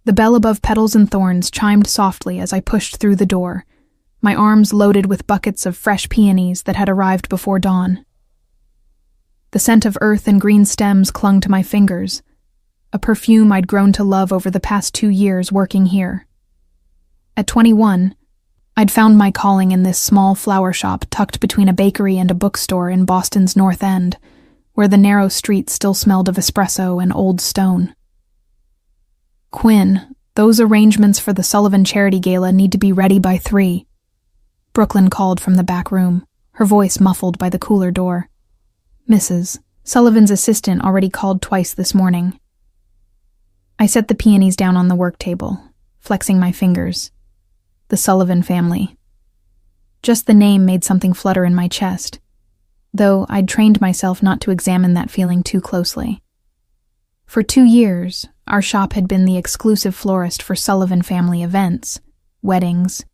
The bell above Petals and Thorns chimed softly as I pushed through the door, my arms loaded with buckets of fresh peonies that had arrived before dawn. The scent of earth and green stems clung to my fingers, a perfume I'd grown to love over the past 2 years working here. At 21, I'd found my calling in this small flower shop tucked between a bakery and a bookstore in Boston's North End, where the narrow streets still smelled of espresso and old stone. "Quinn, those arrangements for the Sullivan Charity Gala need to be ready by 3. Brooklyn called from the back room, her voice muffled by the cooler door. "Mrs. Sullivan's assistant already called twice this morning." I set the peonies down on the work table, flexing my fingers. The Sullivan family. Just the name made something flutter in my chest, though I'd trained myself not to examine that feeling too closely. For 2 years, our shop had been the exclusive florist for Sullivan family events, weddings,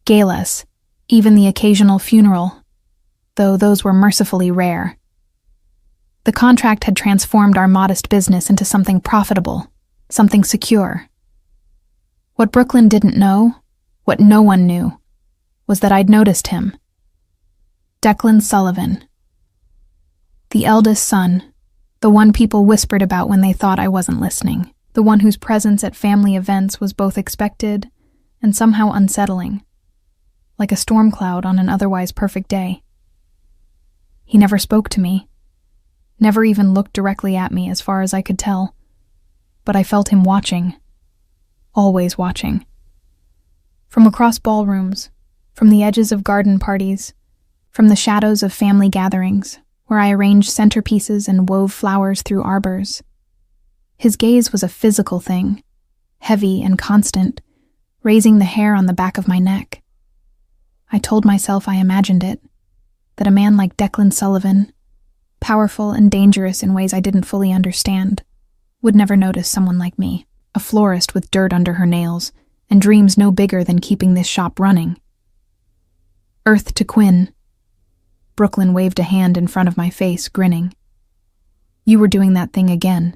galas, even the occasional funeral, though those were mercifully rare. The contract had transformed our modest business into something profitable, something secure. What Brooklyn didn't know, what no one knew, was that I'd noticed him. Declan Sullivan. The eldest son, the one people whispered about when they thought I wasn't listening, the one whose presence at family events was both expected and somehow unsettling, like a storm cloud on an otherwise perfect day. He never spoke to me, never even looked directly at me as far as I could tell, but I felt him watching, always watching. From across ballrooms, from the edges of garden parties, from the shadows of family gatherings, where I arranged centerpieces and wove flowers through arbors. His gaze was a physical thing, heavy and constant, raising the hair on the back of my neck. I told myself I imagined it, that a man like Declan Sullivan, powerful and dangerous in ways I didn't fully understand, would never notice someone like me, a florist with dirt under her nails, and dreams no bigger than keeping this shop running. Earth to Quinn. Brooklyn waved a hand in front of my face, grinning. "You were doing that thing again.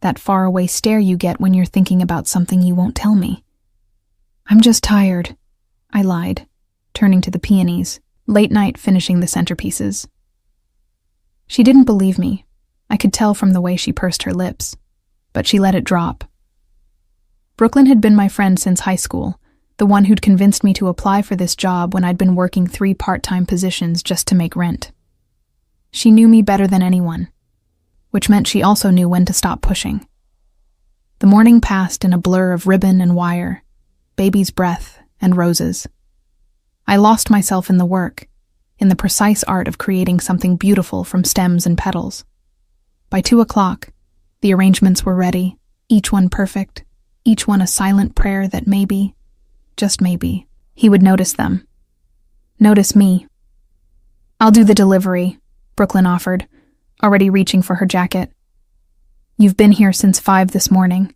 That faraway stare you get when you're thinking about something you won't tell me." "I'm just tired," I lied, turning to the peonies, late night finishing the centerpieces. She didn't believe me. I could tell from the way she pursed her lips, but she let it drop. Brooklyn had been my friend since high school, the one who'd convinced me to apply for this job when I'd been working 3 part-time positions just to make rent. She knew me better than anyone, which meant she also knew when to stop pushing. The morning passed in a blur of ribbon and wire, baby's breath and roses. I lost myself in the work, in the precise art of creating something beautiful from stems and petals. By 2 o'clock, the arrangements were ready, each one perfect, each one a silent prayer that maybe, just maybe, he would notice them. Notice me. "I'll do the delivery," Brooklyn offered, already reaching for her jacket. "You've been here since 5 this morning."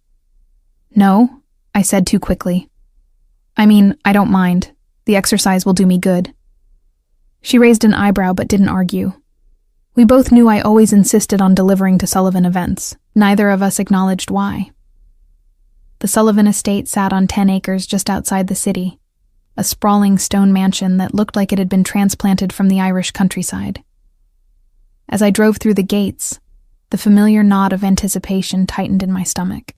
"No," I said too quickly. "I mean, I don't mind. The exercise will do me good." She raised an eyebrow but didn't argue. We both knew I always insisted on delivering to Sullivan events. Neither of us acknowledged why. The Sullivan estate sat on 10 acres just outside the city, a sprawling stone mansion that looked like it had been transplanted from the Irish countryside. As I drove through the gates, the familiar knot of anticipation tightened in my stomach.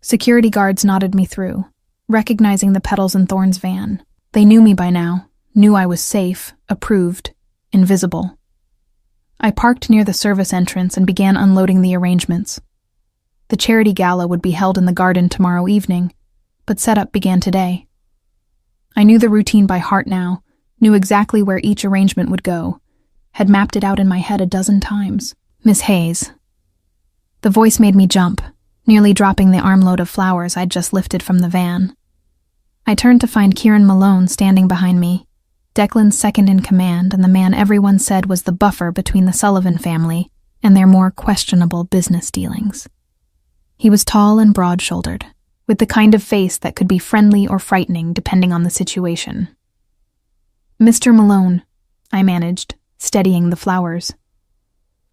Security guards nodded me through, recognizing the Petals and Thorns van. They knew me by now, knew I was safe, approved, invisible. I parked near the service entrance and began unloading the arrangements. The charity gala would be held in the garden tomorrow evening, but setup began today. I knew the routine by heart now, knew exactly where each arrangement would go, had mapped it out in my head a dozen times. "Miss Hayes." The voice made me jump, nearly dropping the armload of flowers I'd just lifted from the van. I turned to find Kieran Malone standing behind me, Declan's second in command and the man everyone said was the buffer between the Sullivan family and their more questionable business dealings. He was tall and broad-shouldered, with the kind of face that could be friendly or frightening depending on the situation. "Mr. Malone," I managed, steadying the flowers.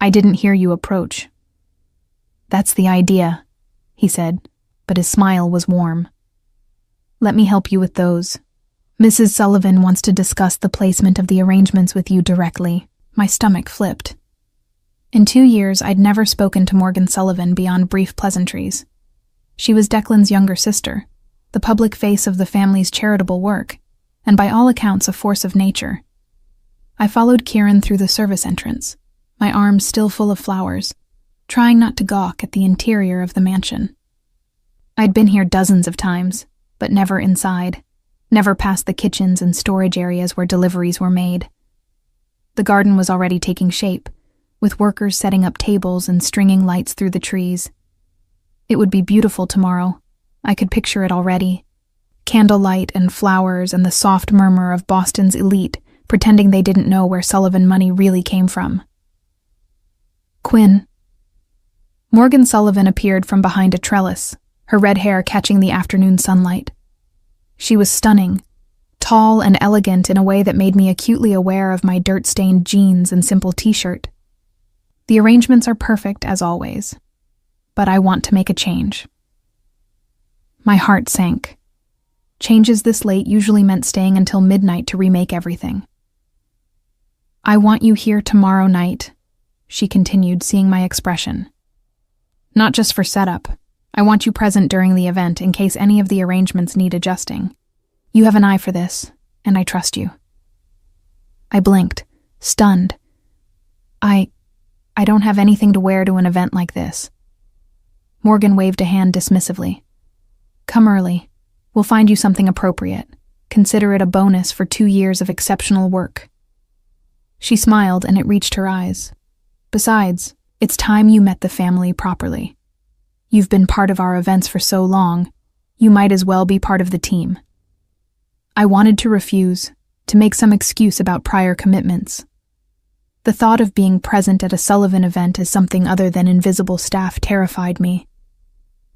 "I didn't hear you approach." "That's the idea," he said, but his smile was warm. "Let me help you with those. Mrs. Sullivan wants to discuss the placement of the arrangements with you directly." My stomach flipped. In 2 years, I'd never spoken to Morgan Sullivan beyond brief pleasantries. She was Declan's younger sister, the public face of the family's charitable work, and by all accounts a force of nature. I followed Kieran through the service entrance, my arms still full of flowers, trying not to gawk at the interior of the mansion. I'd been here dozens of times, but never inside, never past the kitchens and storage areas where deliveries were made. The garden was already taking shape, with workers setting up tables and stringing lights through the trees. It would be beautiful tomorrow. I could picture it already. Candlelight and flowers and the soft murmur of Boston's elite pretending they didn't know where Sullivan money really came from. "Quinn." Morgan Sullivan appeared from behind a trellis, her red hair catching the afternoon sunlight. She was stunning, tall and elegant in a way that made me acutely aware of my dirt-stained jeans and simple t-shirt. "The arrangements are perfect, as always, but I want to make a change." My heart sank. Changes this late usually meant staying until midnight to remake everything. "I want you here tomorrow night," she continued, seeing my expression. "Not just for setup. I want you present during the event in case any of the arrangements need adjusting. You have an eye for this, and I trust you." I blinked, stunned. I don't have anything to wear to an event like this." Morgan waved a hand dismissively. "Come early. We'll find you something appropriate. Consider it a bonus for 2 years of exceptional work." She smiled, and it reached her eyes. "Besides, it's time you met the family properly. You've been part of our events for so long, you might as well be part of the team." I wanted to refuse, to make some excuse about prior commitments. The thought of being present at a Sullivan event as something other than invisible staff terrified me.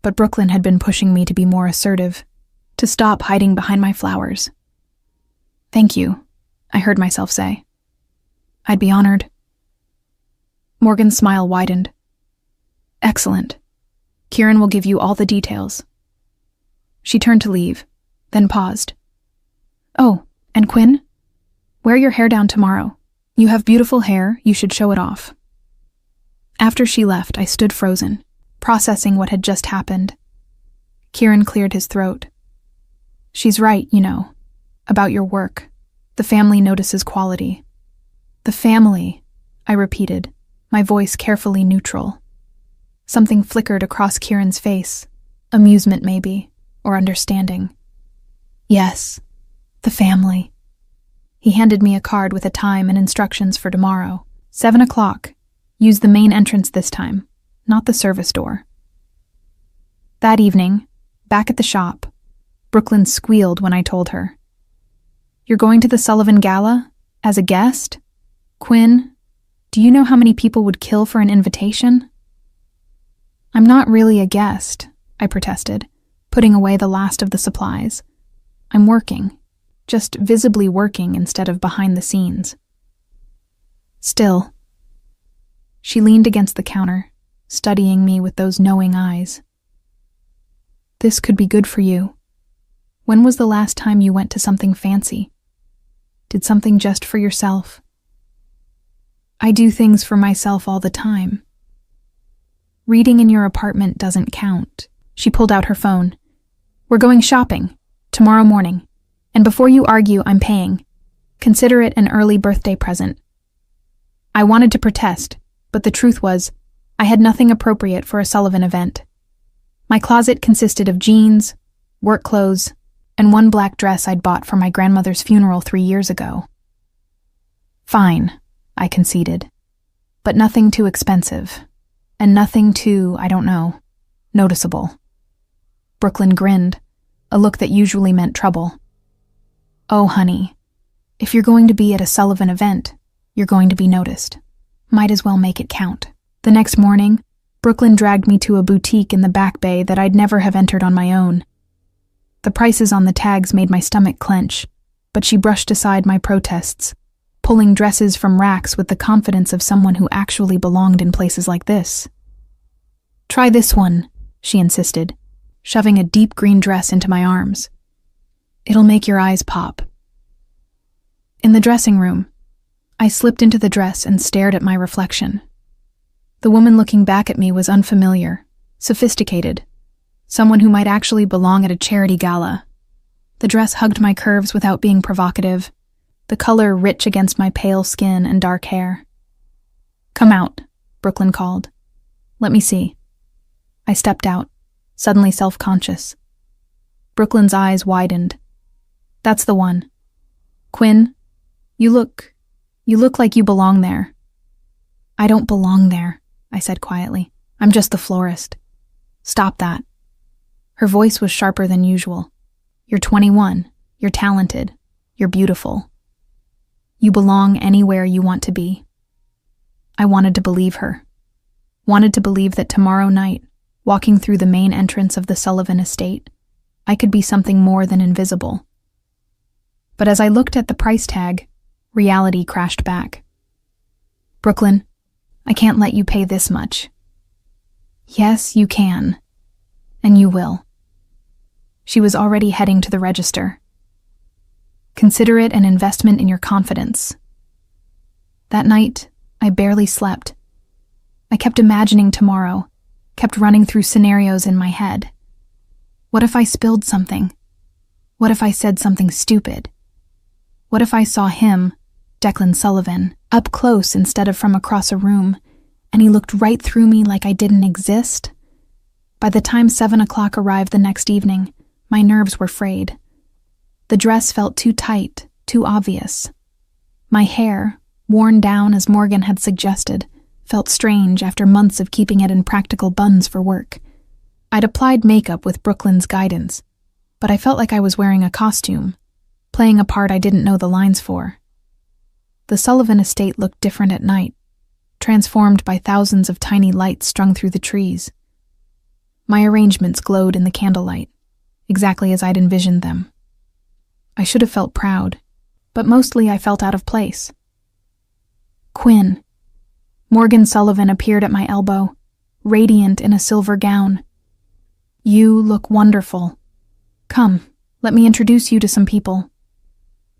But Brooklyn had been pushing me to be more assertive, to stop hiding behind my flowers. "Thank you," I heard myself say. "I'd be honored." Morgan's smile widened. "Excellent. Kieran will give you all the details." She turned to leave, then paused. "Oh, and Quinn? Wear your hair down tomorrow. You have beautiful hair, you should show it off." After she left, I stood frozen, processing what had just happened. Kieran cleared his throat. "She's right, you know, about your work. The family notices quality." "The family," I repeated, my voice carefully neutral. Something flickered across Kieran's face, amusement maybe, or understanding. "Yes, the family." He handed me a card with a time and instructions for tomorrow. 7 o'clock. Use the main entrance this time, not the service door. That evening, back at the shop, Brooklyn squealed when I told her. "You're going to the Sullivan Gala? As a guest? Quinn, do you know how many people would kill for an invitation?" "I'm not really a guest," I protested, putting away the last of the supplies. "I'm working. Just visibly working instead of behind the scenes." "Still." She leaned against the counter, studying me with those knowing eyes. "This could be good for you. When was the last time you went to something fancy? Did something just for yourself?" "I do things for myself all the time." "Reading in your apartment doesn't count." She pulled out her phone. "We're going shopping. Tomorrow morning. And before you argue, I'm paying. Consider it an early birthday present." I wanted to protest, but the truth was, I had nothing appropriate for a Sullivan event. My closet consisted of jeans, work clothes, and one black dress I'd bought for my grandmother's funeral 3 years ago. "Fine," I conceded, "but nothing too expensive, and nothing too, I don't know, noticeable." Brooklyn grinned, a look that usually meant trouble. "Oh, honey, if you're going to be at a Sullivan event, you're going to be noticed. Might as well make it count." The next morning, Brooklyn dragged me to a boutique in the Back Bay that I'd never have entered on my own. The prices on the tags made my stomach clench, but she brushed aside my protests, pulling dresses from racks with the confidence of someone who actually belonged in places like this. "Try this one," she insisted, shoving a deep green dress into my arms. "It'll make your eyes pop." In the dressing room, I slipped into the dress and stared at my reflection. The woman looking back at me was unfamiliar, sophisticated, someone who might actually belong at a charity gala. The dress hugged my curves without being provocative, the color rich against my pale skin and dark hair. "Come out," Brooklyn called. "Let me see." I stepped out, suddenly self-conscious. Brooklyn's eyes widened. "That's the one. Quinn, you look like you belong there." "I don't belong there," I said quietly. "I'm just the florist." "Stop that." Her voice was sharper than usual. "You're 21. You're talented. You're beautiful. You belong anywhere you want to be." I wanted to believe her. Wanted to believe that tomorrow night, walking through the main entrance of the Sullivan estate, I could be something more than invisible. But as I looked at the price tag, reality crashed back. "Brooklyn, I can't let you pay this much." "Yes, you can. And you will." She was already heading to the register. "Consider it an investment in your confidence." That night, I barely slept. I kept imagining tomorrow, kept running through scenarios in my head. What if I spilled something? What if I said something stupid? What if I saw him, Declan Sullivan, up close instead of from across a room, and he looked right through me like I didn't exist? By the time 7 o'clock arrived the next evening, my nerves were frayed. The dress felt too tight, too obvious. My hair, worn down as Morgan had suggested, felt strange after months of keeping it in practical buns for work. I'd applied makeup with Brooklyn's guidance, but I felt like I was wearing a costume, playing a part I didn't know the lines for. The Sullivan estate looked different at night, transformed by thousands of tiny lights strung through the trees. My arrangements glowed in the candlelight, exactly as I'd envisioned them. I should have felt proud, but mostly I felt out of place. "Quinn." Morgan Sullivan appeared at my elbow, radiant in a silver gown. "You look wonderful. Come, let me introduce you to some people."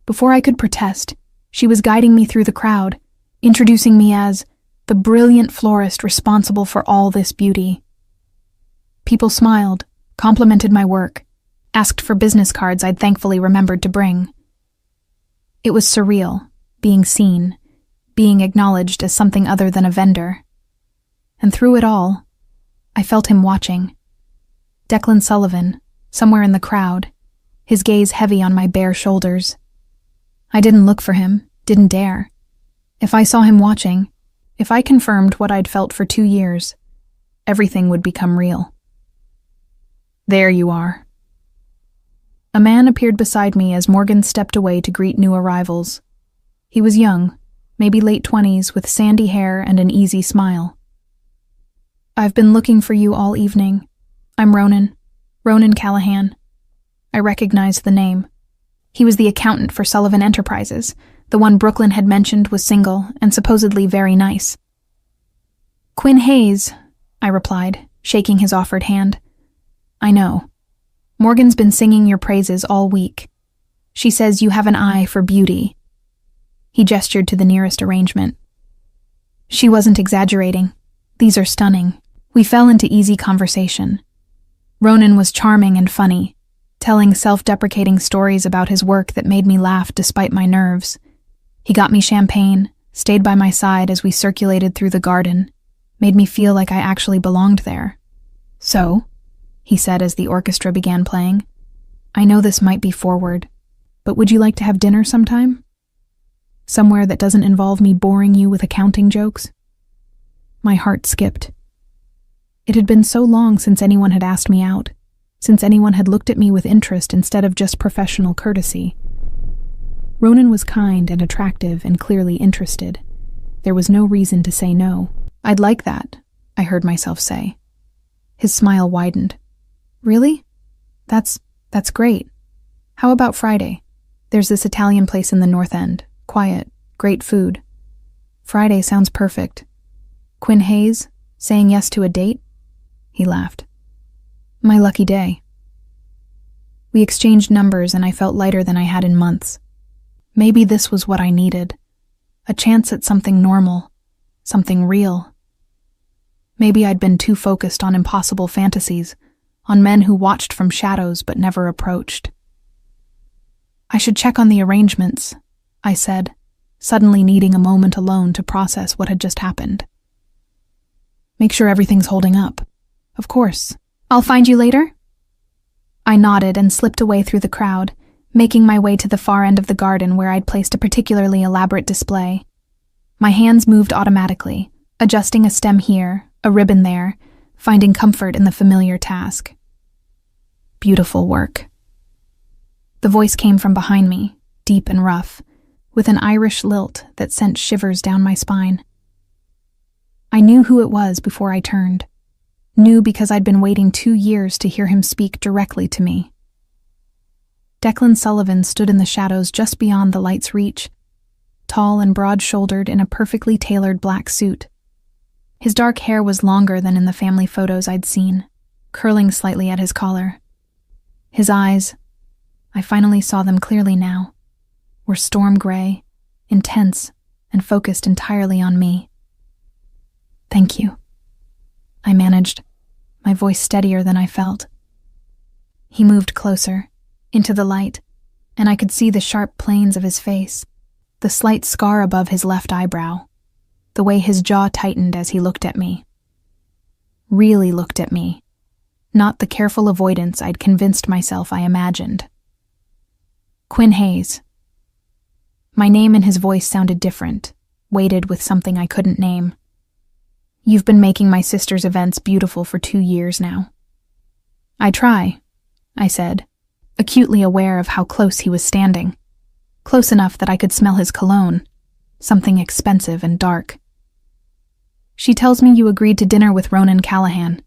Before I could protest, she was guiding me through the crowd, introducing me as the brilliant florist responsible for all this beauty. People smiled, complimented my work, asked for business cards I'd thankfully remembered to bring. It was surreal, being seen, being acknowledged as something other than a vendor. And through it all, I felt him watching. Declan Sullivan, somewhere in the crowd, his gaze heavy on my bare shoulders. I didn't look for him, didn't dare. If I saw him watching, if I confirmed what I'd felt for 2 years, everything would become real. "There you are." A man appeared beside me as Morgan stepped away to greet new arrivals. He was young, maybe late 20s, with sandy hair and an easy smile. "I've been looking for you all evening. I'm Ronan Callahan." I recognized the name. He was the accountant for Sullivan Enterprises. The one Brooklyn had mentioned was single and supposedly very nice. "Quinn Hayes," I replied, shaking his offered hand. "I know. Morgan's been singing your praises all week. She says you have an eye for beauty." He gestured to the nearest arrangement. She wasn't exaggerating. "These are stunning." We fell into easy conversation. Ronan was charming and funny, telling self-deprecating stories about his work that made me laugh despite my nerves. He got me champagne, stayed by my side as we circulated through the garden, made me feel like I actually belonged there. "So," he said as the orchestra began playing, "I know this might be forward, but would you like to have dinner sometime? Somewhere that doesn't involve me boring you with accounting jokes?" My heart skipped. It had been so long since anyone had asked me out, since anyone had looked at me with interest instead of just professional courtesy. Ronan was kind and attractive and clearly interested. There was no reason to say no. "I'd like that," I heard myself say. His smile widened. "Really? That's great. How about Friday? There's this Italian place in the North End. Quiet, great food." "Friday sounds perfect." "Quinn Hayes, saying yes to a date?" He laughed. My lucky day. We exchanged numbers and I felt lighter than I had in months. Maybe this was what I needed. A chance at something normal, something real. Maybe I'd been too focused on impossible fantasies, on men who watched from shadows but never approached. I should check on the arrangements, I said, suddenly needing a moment alone to process what had just happened. Make sure everything's holding up. Of course. I'll find you later? I nodded and slipped away through the crowd, making my way to the far end of the garden where I'd placed a particularly elaborate display. My hands moved automatically, adjusting a stem here, a ribbon there, finding comfort in the familiar task. Beautiful work. The voice came from behind me, deep and rough, with an Irish lilt that sent shivers down my spine. I knew who it was before I turned. Knew because I'd been waiting 2 years to hear him speak directly to me. Declan Sullivan stood in the shadows just beyond the light's reach, tall and broad-shouldered in a perfectly tailored black suit. His dark hair was longer than in the family photos I'd seen, curling slightly at his collar. His eyes, I finally saw them clearly now, were storm gray, intense, and focused entirely on me. Thank you, I managed, my voice steadier than I felt. He moved closer, into the light, and I could see the sharp planes of his face, the slight scar above his left eyebrow, the way his jaw tightened as he looked at me. Really looked at me, not the careful avoidance I'd convinced myself I imagined. Quinn Hayes. My name and his voice sounded different, weighted with something I couldn't name. You've been making my sister's events beautiful for 2 years now. I try, I said, acutely aware of how close he was standing. Close enough that I could smell his cologne, something expensive and dark. She tells me you agreed to dinner with Ronan Callahan.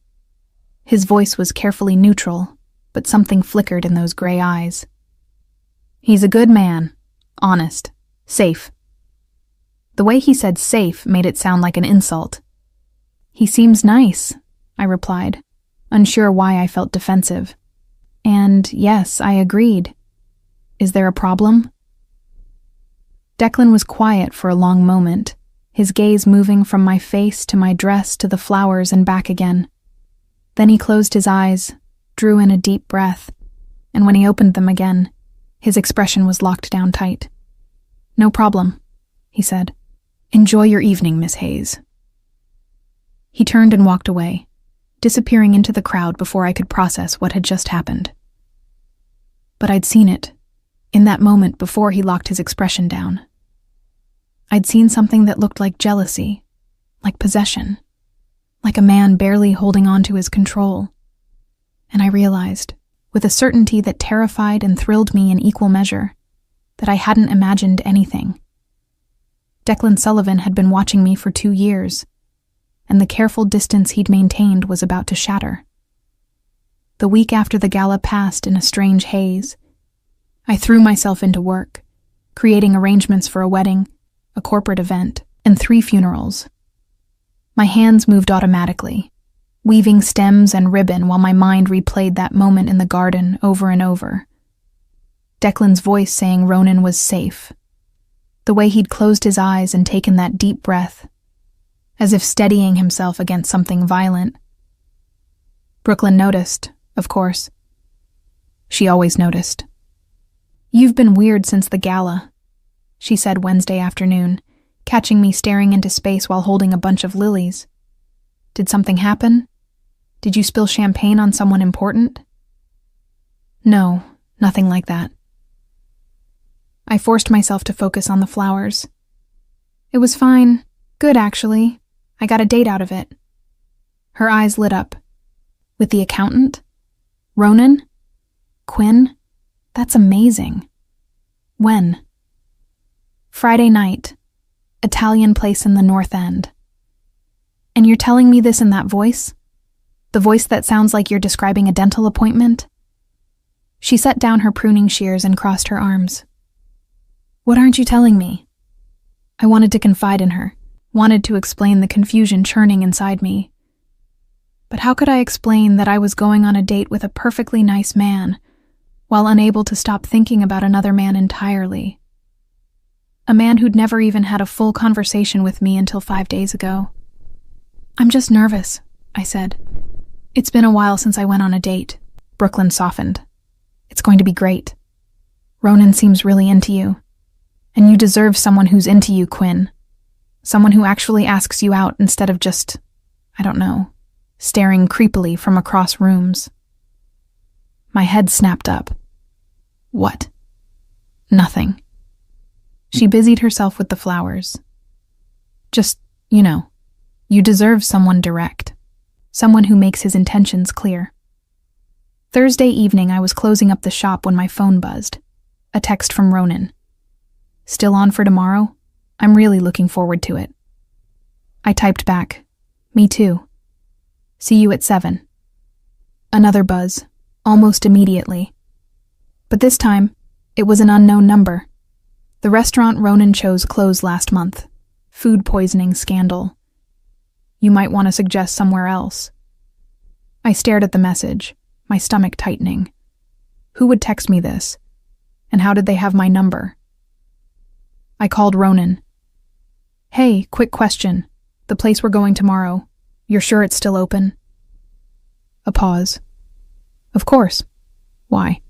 His voice was carefully neutral, but something flickered in those gray eyes. He's a good man, honest, safe. The way he said safe made it sound like an insult. He seems nice, I replied, unsure why I felt defensive. And yes, I agreed. Is there a problem? Declan was quiet for a long moment, his gaze moving from my face to my dress to the flowers and back again. Then he closed his eyes, drew in a deep breath, and when he opened them again, his expression was locked down tight. No problem, he said. Enjoy your evening, Miss Hayes. He turned and walked away, disappearing into the crowd before I could process what had just happened. But I'd seen it, in that moment before he locked his expression down. I'd seen something that looked like jealousy, like possession, like a man barely holding on to his control. And I realized, with a certainty that terrified and thrilled me in equal measure, that I hadn't imagined anything. Declan Sullivan had been watching me for 2 years, and the careful distance he'd maintained was about to shatter. The week after the gala passed in a strange haze, I threw myself into work, creating arrangements for a wedding, a corporate event, and 3 funerals. My hands moved automatically, weaving stems and ribbon while my mind replayed that moment in the garden over and over. Declan's voice saying Ronan was safe. The way he'd closed his eyes and taken that deep breath, as if steadying himself against something violent. Brooklyn noticed, of course. She always noticed. You've been weird since the gala, she said Wednesday afternoon, catching me staring into space while holding a bunch of lilies. Did something happen? Did you spill champagne on someone important? No, nothing like that. I forced myself to focus on the flowers. It was fine. Good, actually. I got a date out of it. Her eyes lit up. With the accountant? Ronan? Quinn? That's amazing. When? Friday night. Italian place in the North End. And you're telling me this in that voice? The voice that sounds like you're describing a dental appointment? She set down her pruning shears and crossed her arms. What aren't you telling me? I wanted to confide in her, wanted to explain the confusion churning inside me. But how could I explain that I was going on a date with a perfectly nice man, while unable to stop thinking about another man entirely? A man who'd never even had a full conversation with me until 5 days ago. "I'm just nervous," I said. "It's been a while since I went on a date." Brooklyn softened. "It's going to be great. Ronan seems really into you. And you deserve someone who's into you, Quinn. Someone who actually asks you out instead of just, I don't know, staring creepily from across rooms." My head snapped up. "What?" "Nothing." She busied herself with the flowers. "Just, you deserve someone direct. Someone who makes his intentions clear." Thursday evening, I was closing up the shop when my phone buzzed. A text from Ronan. "Still on for tomorrow? I'm really looking forward to it." I typed back, "Me too. See you at 7. Another buzz, almost immediately. But this time, it was an unknown number. The restaurant Ronan chose closed last month. Food poisoning scandal. "You might want to suggest somewhere else." I stared at the message, my stomach tightening. Who would text me this? And how did they have my number? I called Ronan. "Hey, quick question. The place we're going tomorrow, you're sure it's still open?" A pause. "Of course. Why?"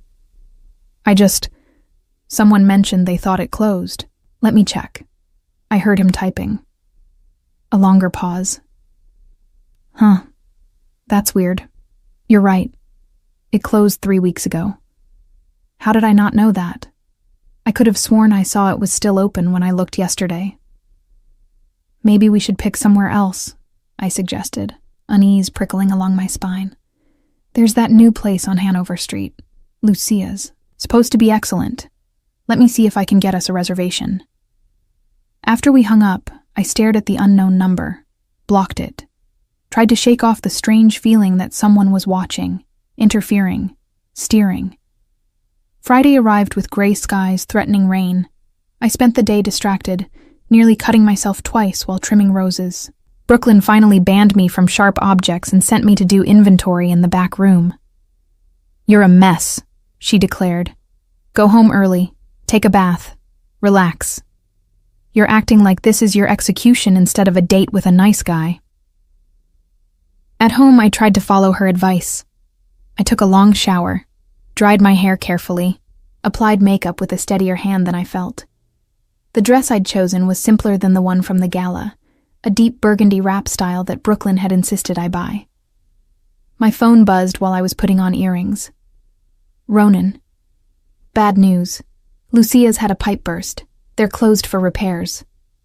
Someone mentioned they thought it closed. Let me check." I heard him typing. A longer pause. "Huh. That's weird. You're right. It closed 3 weeks ago. How did I not know that? I could have sworn I saw it was still open when I looked yesterday." "Maybe we should pick somewhere else," I suggested, unease prickling along my spine. "There's that new place on Hanover Street, Lucia's. Supposed to be excellent. Let me see if I can get us a reservation." After we hung up, I stared at the unknown number, blocked it, tried to shake off the strange feeling that someone was watching, interfering, steering. Friday arrived with gray skies threatening rain. I spent the day distracted, nearly cutting myself twice while trimming roses. Brooklyn finally banned me from sharp objects and sent me to do inventory in the back room. "You're a mess," she declared. "Go home early, take a bath, relax. You're acting like this is your execution instead of a date with a nice guy." At home, I tried to follow her advice. I took a long shower, dried my hair carefully, applied makeup with a steadier hand than I felt. The dress I'd chosen was simpler than the one from the gala, a deep burgundy wrap style that Brooklyn had insisted I buy. My phone buzzed while I was putting on earrings. "Ronan. Bad news. Lucia's had a pipe burst. They're closed for repairs.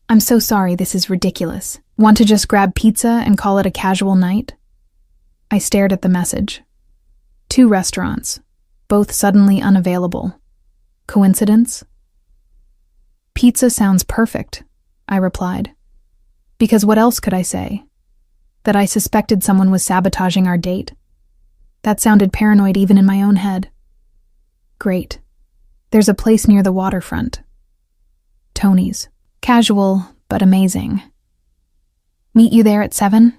I'm so sorry, this is ridiculous. Want to just grab pizza and call it a casual night?" I stared at the message. 2 restaurants, both suddenly unavailable. Coincidence? "Pizza sounds perfect," I replied. Because what else could I say? That I suspected someone was sabotaging our date? That sounded paranoid even in my own head. "Great. There's a place near the waterfront. Tony's. Casual, but amazing. Meet you there at 7?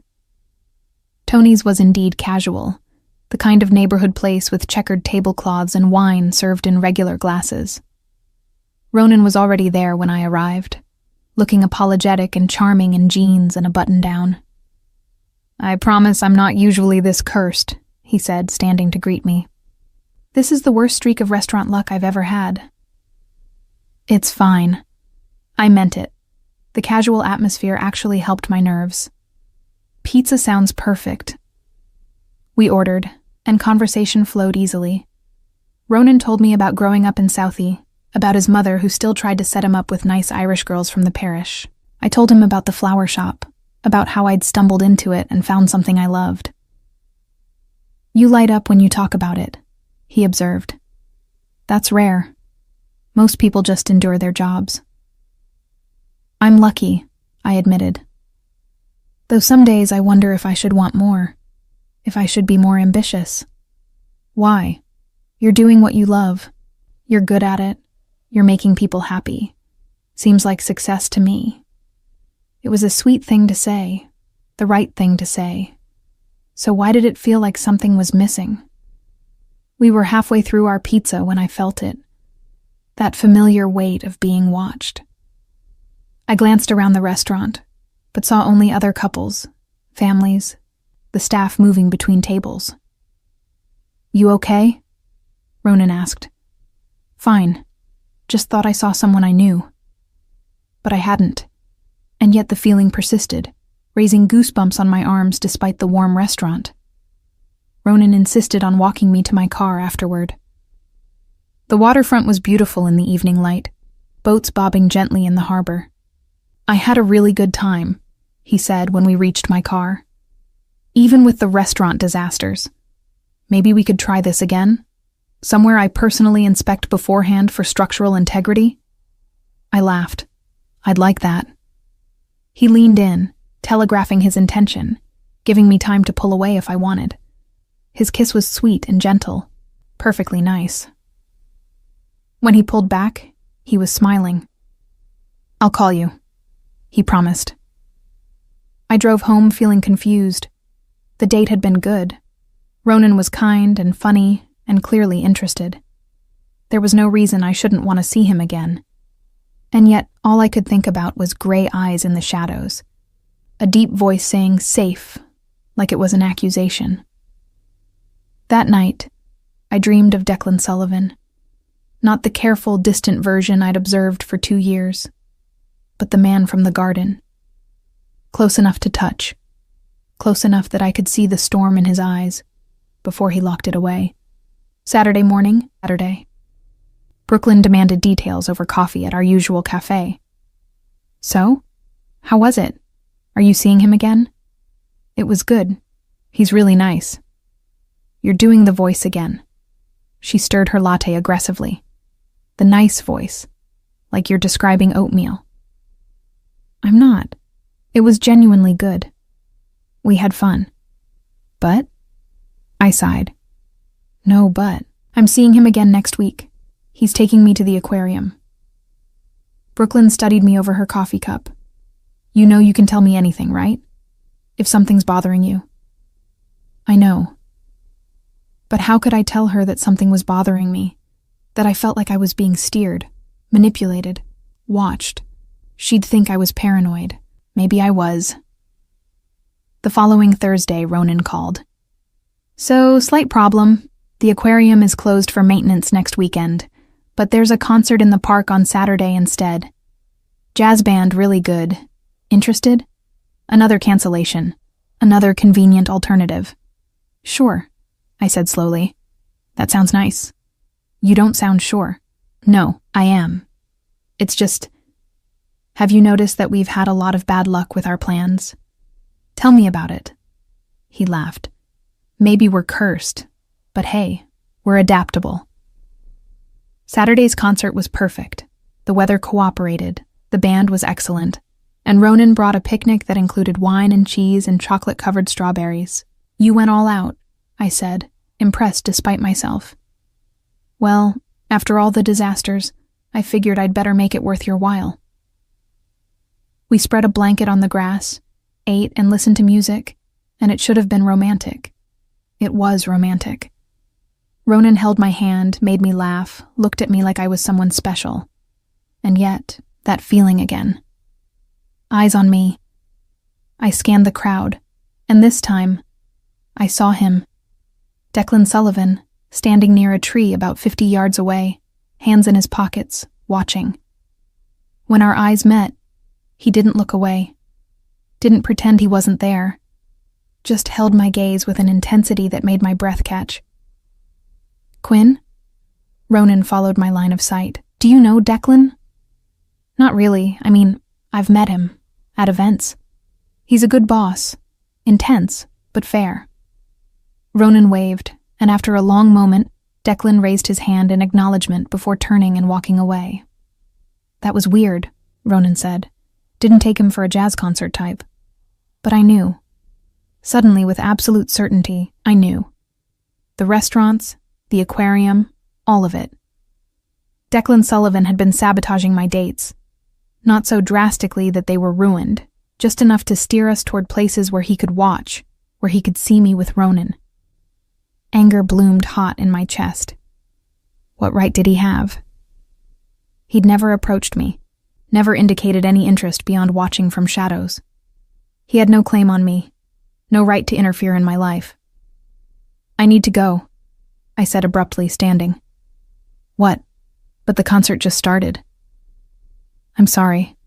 Tony's was indeed casual, the kind of neighborhood place with checkered tablecloths and wine served in regular glasses. Ronan was already there when I arrived, looking apologetic and charming in jeans and a button-down. "I promise I'm not usually this cursed," he said, standing to greet me. "This is the worst streak of restaurant luck I've ever had." "It's fine." I meant it. The casual atmosphere actually helped my nerves. "Pizza sounds perfect." We ordered, and conversation flowed easily. Ronan told me about growing up in Southie, about his mother who still tried to set him up with nice Irish girls from the parish. I told him about the flower shop, about how I'd stumbled into it and found something I loved. "You light up when you talk about it," he observed. "That's rare. Most people just endure their jobs." "I'm lucky," I admitted. Though some days I wonder if I should want more, if I should be more ambitious. Why? You're doing what you love. You're good at it. You're making people happy. Seems like success to me. It was a sweet thing to say, the right thing to say. So why did it feel like something was missing? We were halfway through our pizza when I felt it. That familiar weight of being watched. I glanced around the restaurant, but saw only other couples, families, the staff moving between tables. "You okay?" Ronan asked. "Fine. Just thought I saw someone I knew." But I hadn't, and yet the feeling persisted, raising goosebumps on my arms despite the warm restaurant. Ronan insisted on walking me to my car afterward. The waterfront was beautiful in the evening light, boats bobbing gently in the harbor. "I had a really good time," he said when we reached my car. "Even with the restaurant disasters. Maybe we could try this again? Somewhere I personally inspect beforehand for structural integrity?" I laughed. "I'd like that." He leaned in, telegraphing his intention, giving me time to pull away if I wanted. His kiss was sweet and gentle, perfectly nice. When he pulled back, he was smiling. "I'll call you," he promised. I drove home feeling confused. The date had been good. Ronan was kind and funny and clearly interested. There was no reason I shouldn't want to see him again. And yet, all I could think about was gray eyes in the shadows. A deep voice saying "safe," like it was an accusation. That night, I dreamed of Declan Sullivan. Not the careful, distant version I'd observed for 2 years, but the man from the garden. Close enough to touch. Close enough that I could see the storm in his eyes before he locked it away. Saturday morning, Saturday. Brooklyn demanded details over coffee at our usual cafe. "So? How was it? Are you seeing him again?" "It was good. He's really nice." "You're doing the voice again." She stirred her latte aggressively. "The nice voice, like you're describing oatmeal." "I'm not. It was genuinely good. We had fun." "But?" I sighed. "No, but. I'm seeing him again next week. He's taking me to the aquarium." Brooklyn studied me over her coffee cup. "You know you can tell me anything, right? If something's bothering you." "I know." But how could I tell her that something was bothering me? That I felt like I was being steered, manipulated, watched. She'd think I was paranoid. Maybe I was. The following Thursday, Ronan called. "So, slight problem. The aquarium is closed for maintenance next weekend, but there's a concert in the park on Saturday instead. Jazz band, really good. Interested?" Another cancellation. Another convenient alternative. "Sure," I said slowly. "That sounds nice." "You don't sound sure." "No, I am. It's just... Have you noticed that we've had a lot of bad luck with our plans?" "Tell me about it." He laughed. "Maybe we're cursed, but hey, we're adaptable." Saturday's concert was perfect. The weather cooperated, the band was excellent, and Ronan brought a picnic that included wine and cheese and chocolate-covered strawberries. "You went all out," I said, impressed despite myself. "Well, after all the disasters, I figured I'd better make it worth your while." We spread a blanket on the grass, ate and listened to music, and it should have been romantic. It was romantic. Ronan held my hand, made me laugh, looked at me like I was someone special. And yet, that feeling again. Eyes on me. I scanned the crowd, and this time, I saw him. Declan Sullivan, standing near a tree about 50 yards away, hands in his pockets, watching. When our eyes met, he didn't look away, didn't pretend he wasn't there, just held my gaze with an intensity that made my breath catch. "Quinn?" Ronan followed my line of sight. "Do you know Declan?" "Not really. I mean, I've met him, at events. He's a good boss, intense, but fair." Ronan waved, and after a long moment, Declan raised his hand in acknowledgement before turning and walking away. "That was weird," Ronan said. "Didn't take him for a jazz concert type." But I knew. Suddenly, with absolute certainty, I knew. The restaurants, the aquarium, all of it. Declan Sullivan had been sabotaging my dates. Not so drastically that they were ruined, just enough to steer us toward places where he could watch, where he could see me with Ronan. Anger bloomed hot in my chest. What right did he have? He'd never approached me, never indicated any interest beyond watching from shadows. He had no claim on me, no right to interfere in my life. I need to go, I said abruptly, standing. What? But the concert just started. I'm sorry.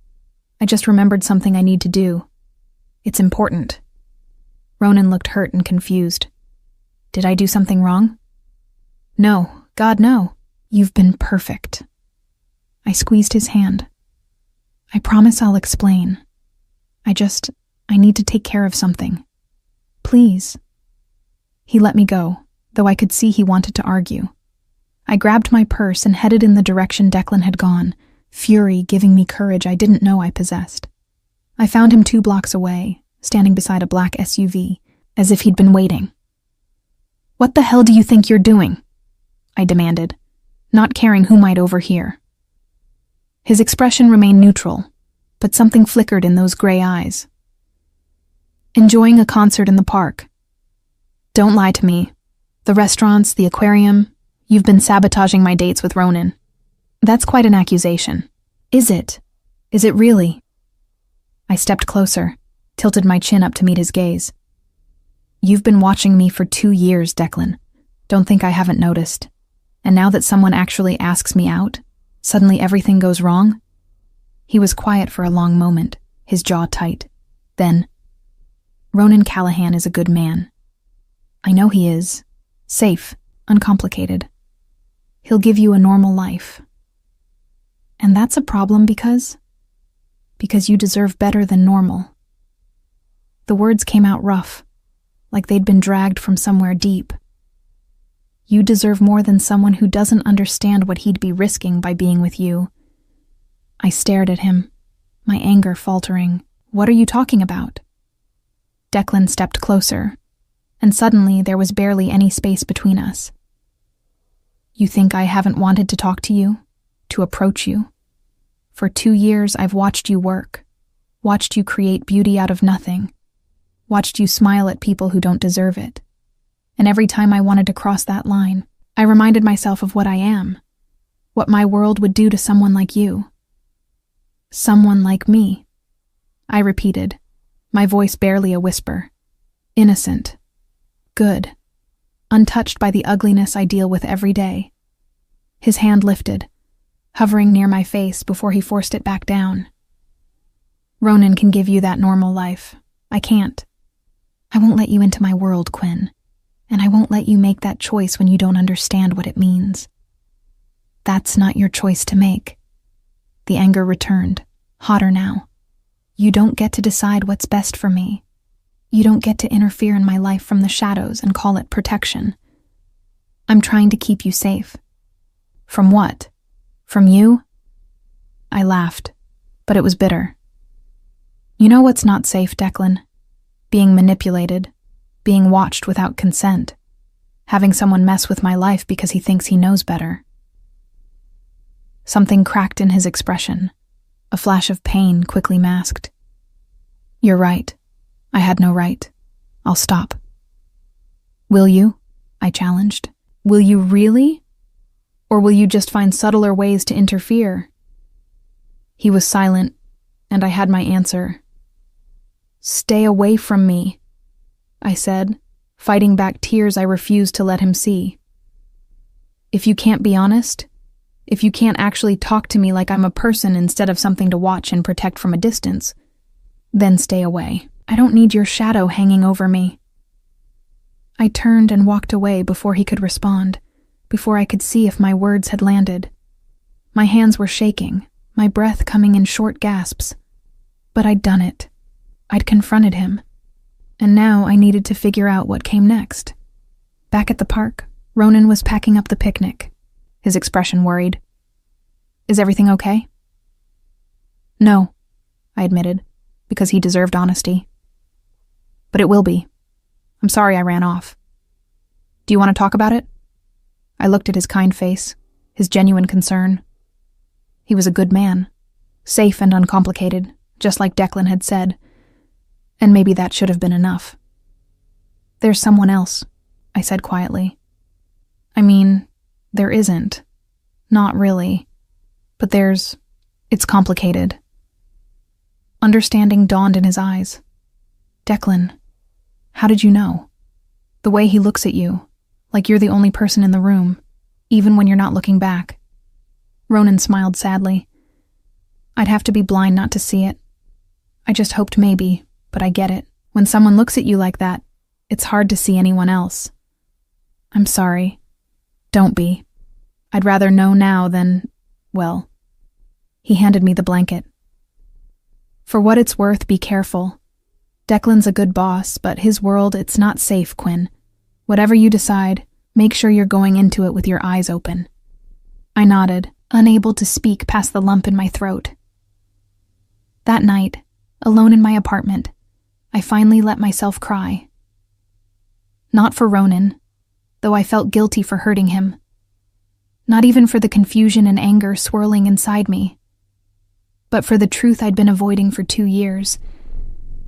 I just remembered something I need to do. It's important. Ronan looked hurt and confused. Did I do something wrong? No, God, no. You've been perfect. I squeezed his hand. I promise I'll explain. I need to take care of something. Please. He let me go, though I could see he wanted to argue. I grabbed my purse and headed in the direction Declan had gone, fury giving me courage I didn't know I possessed. I found him 2 blocks away, standing beside a black SUV, as if he'd been waiting. What the hell do you think you're doing? I demanded, not caring who might overhear. His expression remained neutral, but something flickered in those gray eyes. Enjoying a concert in the park. Don't lie to me. The restaurants, the aquarium, you've been sabotaging my dates with Ronan. That's quite an accusation. Is it? Is it really? I stepped closer, tilted my chin up to meet his gaze. You've been watching me for 2 years, Declan. Don't think I haven't noticed. And now that someone actually asks me out, suddenly everything goes wrong? He was quiet for a long moment, his jaw tight. Then, Ronan Callahan is a good man. I know he is. Safe, uncomplicated. He'll give you a normal life. And that's a problem because you deserve better than normal. The words came out rough, like they'd been dragged from somewhere deep. You deserve more than someone who doesn't understand what he'd be risking by being with you. I stared at him, my anger faltering. What are you talking about? Declan stepped closer, and suddenly there was barely any space between us. You think I haven't wanted to talk to you, to approach you? For 2 years I've watched you work, watched you create beauty out of nothing, watched you smile at people who don't deserve it. And every time I wanted to cross that line, I reminded myself of what I am, what my world would do to someone like you. Someone like me, I repeated, my voice barely a whisper. Innocent. Good. Untouched by the ugliness I deal with every day. His hand lifted, hovering near my face before he forced it back down. Ronan can give you that normal life. I can't. I won't let you into my world, Quinn. And I won't let you make that choice when you don't understand what it means. That's not your choice to make. The anger returned, hotter now. You don't get to decide what's best for me. You don't get to interfere in my life from the shadows and call it protection. I'm trying to keep you safe. From what? From you? I laughed, but it was bitter. You know what's not safe, Declan? Being manipulated, being watched without consent, having someone mess with my life because he thinks he knows better. Something cracked in his expression, a flash of pain quickly masked. You're right. I had no right. I'll stop. Will you? I challenged. Will you really? Or will you just find subtler ways to interfere? He was silent, and I had my answer. Stay away from me, I said, fighting back tears I refused to let him see. If you can't be honest, if you can't actually talk to me like I'm a person instead of something to watch and protect from a distance, then stay away. I don't need your shadow hanging over me. I turned and walked away before he could respond, before I could see if my words had landed. My hands were shaking, my breath coming in short gasps. But I'd done it. I'd confronted him. And now I needed to figure out what came next. Back at the park, Ronan was packing up the picnic, his expression worried. Is everything okay? No, I admitted, because he deserved honesty. But it will be. I'm sorry I ran off. Do you want to talk about it? I looked at his kind face, his genuine concern. He was a good man, safe and uncomplicated, just like Declan had said, and maybe that should have been enough. There's someone else, I said quietly. I mean, there isn't. Not really. But it's complicated. Understanding dawned in his eyes. Declan, how did you know? The way he looks at you, like you're the only person in the room, even when you're not looking back. Ronan smiled sadly. I'd have to be blind not to see it. I just hoped maybe, but I get it. When someone looks at you like that, it's hard to see anyone else. I'm sorry. Don't be. I'd rather know now than, well. He handed me the blanket. For what it's worth, be careful. Declan's a good boss, but his world, it's not safe, Quinn. Whatever you decide, make sure you're going into it with your eyes open. I nodded, unable to speak past the lump in my throat. That night, alone in my apartment, I finally let myself cry. Not for Ronan, though I felt guilty for hurting him. Not even for the confusion and anger swirling inside me, but for the truth I'd been avoiding for 2 years.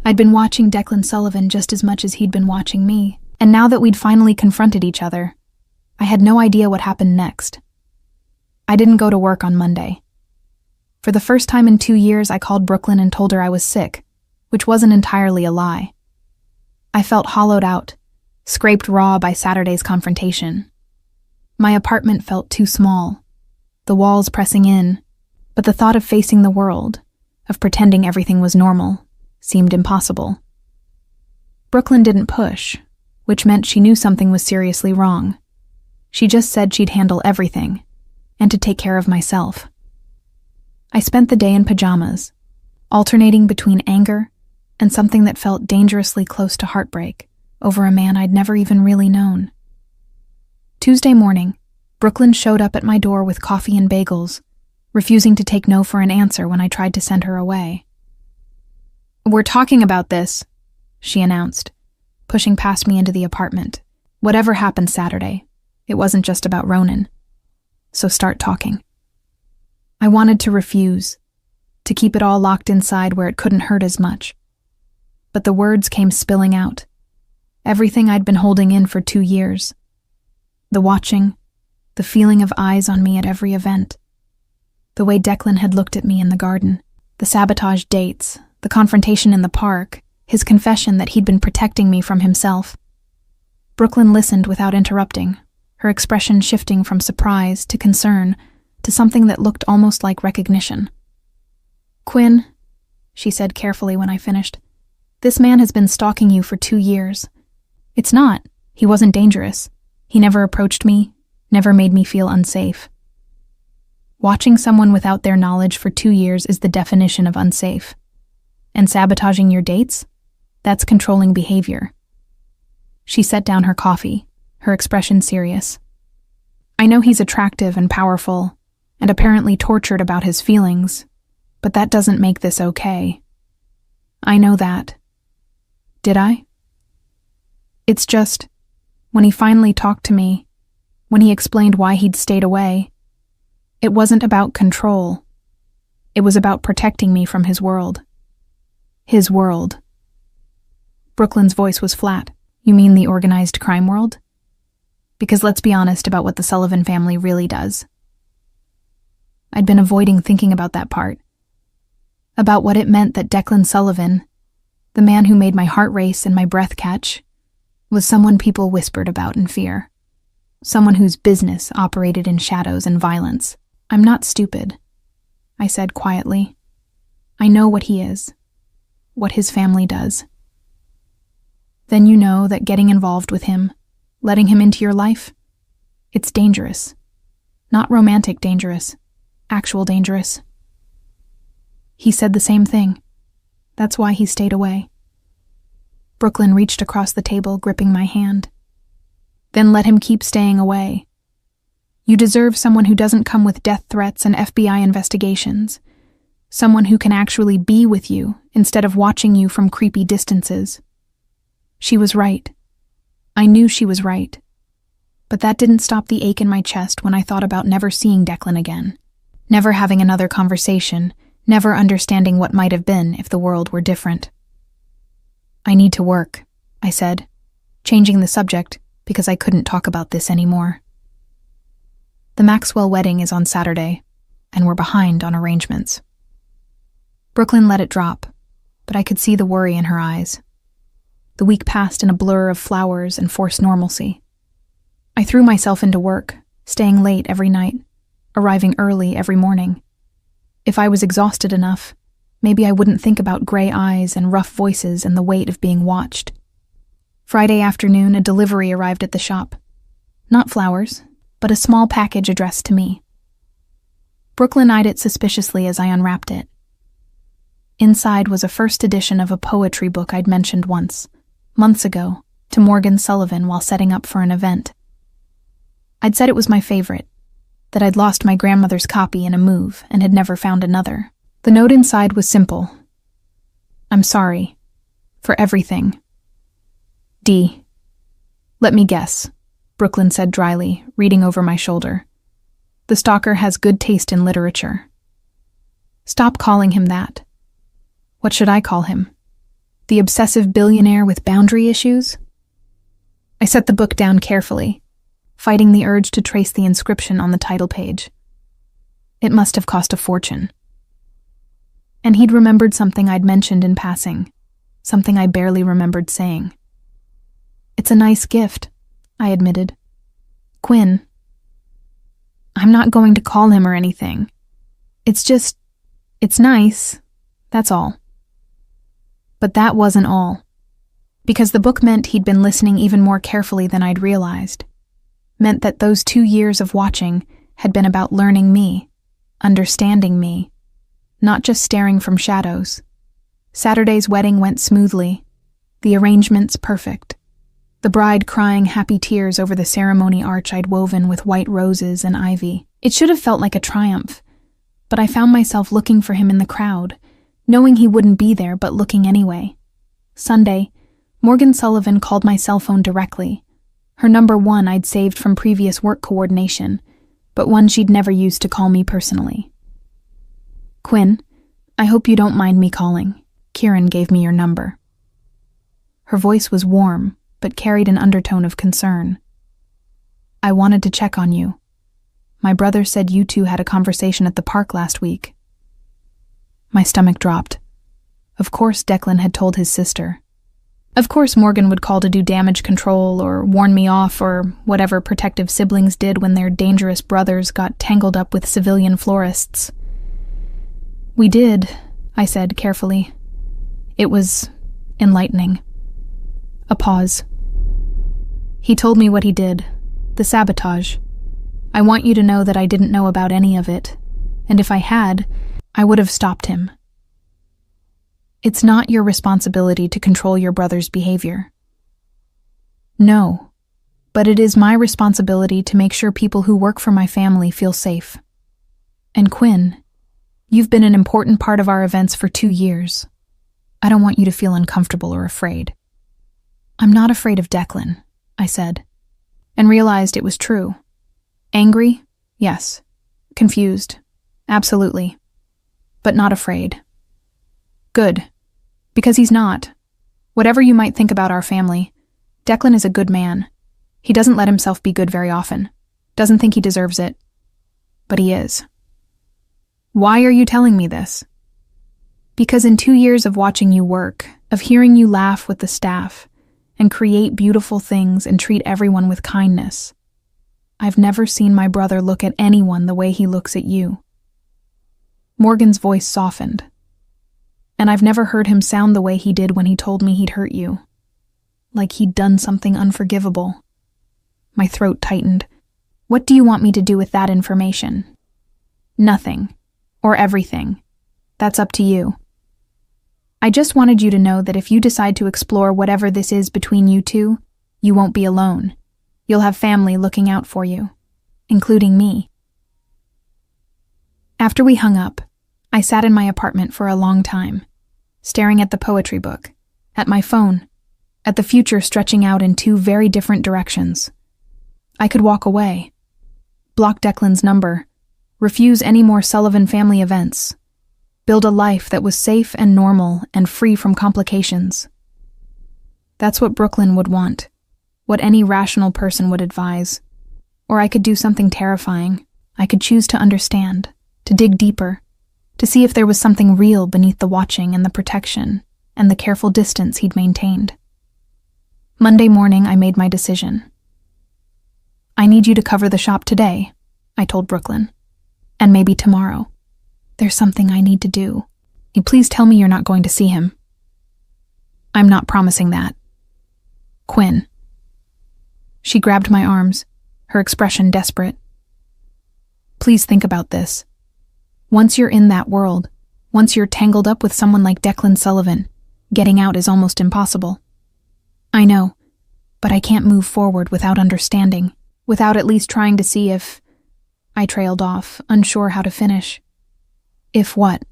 I'd been watching Declan Sullivan just as much as he'd been watching me, and now that we'd finally confronted each other, I had no idea what happened next. I didn't go to work on Monday. For the first time in 2 years, I called Brooklyn and told her I was sick, which wasn't entirely a lie. I felt hollowed out, scraped raw by Saturday's confrontation. My apartment felt too small, the walls pressing in, but the thought of facing the world, of pretending everything was normal, seemed impossible. Brooklyn didn't push, which meant she knew something was seriously wrong. She just said she'd handle everything, and to take care of myself. I spent the day in pajamas, alternating between anger and something that felt dangerously close to heartbreak over a man I'd never even really known. Tuesday morning, Brooklyn showed up at my door with coffee and bagels, refusing to take no for an answer when I tried to send her away. We're talking about this, she announced, pushing past me into the apartment. Whatever happened Saturday, it wasn't just about Ronan. So start talking. I wanted to refuse, to keep it all locked inside where it couldn't hurt as much. But the words came spilling out. Everything I'd been holding in for 2 years. The watching, the feeling of eyes on me at every event. The way Declan had looked at me in the garden, the sabotage dates, the confrontation in the park, his confession that he'd been protecting me from himself. Brooklyn listened without interrupting, her expression shifting from surprise to concern to something that looked almost like recognition. Quinn, she said carefully when I finished, this man has been stalking you for 2 years. It's not. He wasn't dangerous. He never approached me, never made me feel unsafe. Watching someone without their knowledge for 2 years is the definition of unsafe. And sabotaging your dates? That's controlling behavior. She set down her coffee, her expression serious. I know he's attractive and powerful, and apparently tortured about his feelings, but that doesn't make this okay. I know that. Did I? It's just, when he finally talked to me, when he explained why he'd stayed away, it wasn't about control. It was about protecting me from his world. His world. Brooklyn's voice was flat. You mean the organized crime world? Because let's be honest about what the Sullivan family really does. I'd been avoiding thinking about that part. About what it meant that Declan Sullivan, the man who made my heart race and my breath catch, was someone people whispered about in fear. Someone whose business operated in shadows and violence. I'm not stupid, I said quietly. I know what he is, what his family does. Then you know that getting involved with him, letting him into your life, it's dangerous. Not romantic dangerous, actual dangerous. He said the same thing. That's why he stayed away. Brooklyn reached across the table, gripping my hand. Then let him keep staying away. You deserve someone who doesn't come with death threats and FBI investigations. Someone who can actually be with you instead of watching you from creepy distances. She was right. I knew she was right. But that didn't stop the ache in my chest when I thought about never seeing Declan again. Never having another conversation, never understanding what might have been if the world were different. I need to work, I said. changing the subject because I couldn't talk about this anymore. The Maxwell wedding is on Saturday, and we're behind on arrangements. Brooklyn let it drop, but I could see the worry in her eyes. The week passed in a blur of flowers and forced normalcy. I threw myself into work, staying late every night, arriving early every morning. If I was exhausted enough, maybe I wouldn't think about gray eyes and rough voices and the weight of being watched. Friday afternoon, a delivery arrived at the shop. Not flowers, but a small package addressed to me. Brooklyn eyed it suspiciously as I unwrapped it. Inside was a first edition of a poetry book I'd mentioned once, months ago, to Morgan Sullivan while setting up for an event. I'd said it was my favorite, that I'd lost my grandmother's copy in a move and had never found another. The note inside was simple. I'm sorry. For everything. D. Let me guess, Brooklyn said dryly, reading over my shoulder. The stalker has good taste in literature. Stop calling him that. What should I call him? The obsessive billionaire with boundary issues? I set the book down carefully, fighting the urge to trace the inscription on the title page. It must have cost a fortune. And he'd remembered something I'd mentioned in passing, something I barely remembered saying. It's a nice gift, I admitted. Quinn. I'm not going to call him or anything. It's nice, that's all. But that wasn't all, because the book meant he'd been listening even more carefully than I'd realized. Meant that those 2 years of watching had been about learning me, understanding me, not just staring from shadows. Saturday's wedding went smoothly, the arrangements perfect. The bride crying happy tears over the ceremony arch I'd woven with white roses and ivy. It should have felt like a triumph, but I found myself looking for him in the crowd, knowing he wouldn't be there but looking anyway. Sunday, Morgan Sullivan called my cell phone directly. Her number 1 I'd saved from previous work coordination, but one she'd never used to call me personally. Quinn, I hope you don't mind me calling. Kieran gave me your number. Her voice was warm, but carried an undertone of concern. I wanted to check on you. My brother said you two had a conversation at the park last week. My stomach dropped. Of course Declan had told his sister. Of course Morgan would call to do damage control or warn me off or whatever protective siblings did when their dangerous brothers got tangled up with civilian florists. We did, I said carefully. It was enlightening. A pause. He told me what he did, the sabotage. I want you to know that I didn't know about any of it, and if I had, I would have stopped him. It's not your responsibility to control your brother's behavior. No, but it is my responsibility to make sure people who work for my family feel safe. And Quinn, you've been an important part of our events for 2 years. I don't want you to feel uncomfortable or afraid. I'm not afraid of Declan, I said, and realized it was true. Angry? Yes. Confused? Absolutely. But not afraid. Good. Because he's not. Whatever you might think about our family, Declan is a good man. He doesn't let himself be good very often. Doesn't think he deserves it. But he is. Why are you telling me this? Because in 2 years of watching you work, of hearing you laugh with the staff, and create beautiful things and treat everyone with kindness, I've never seen my brother look at anyone the way he looks at you. Morgan's voice softened. And I've never heard him sound the way he did when he told me he'd hurt you. Like he'd done something unforgivable. My throat tightened. What do you want me to do with that information? Nothing. Or everything. That's up to you. I just wanted you to know that if you decide to explore whatever this is between you two, you won't be alone. You'll have family looking out for you, including me. After we hung up, I sat in my apartment for a long time, staring at the poetry book, at my phone, at the future stretching out in 2 very different directions. I could walk away, block Declan's number, refuse any more Sullivan family events, build a life that was safe and normal and free from complications. That's what Brooklyn would want. what any rational person would advise. Or I could do something terrifying. I could choose to understand, to dig deeper, to see if there was something real beneath the watching and the protection and the careful distance he'd maintained. Monday morning, I made my decision. I need you to cover the shop today, I told Brooklyn. And maybe tomorrow. There's something I need to do. You please tell me you're not going to see him. I'm not promising that. Quinn. She grabbed my arms, her expression desperate. Please think about this. Once you're in that world, once you're tangled up with someone like Declan Sullivan, getting out is almost impossible. I know, but I can't move forward without understanding, without at least trying to see if... I trailed off, unsure how to finish. If what?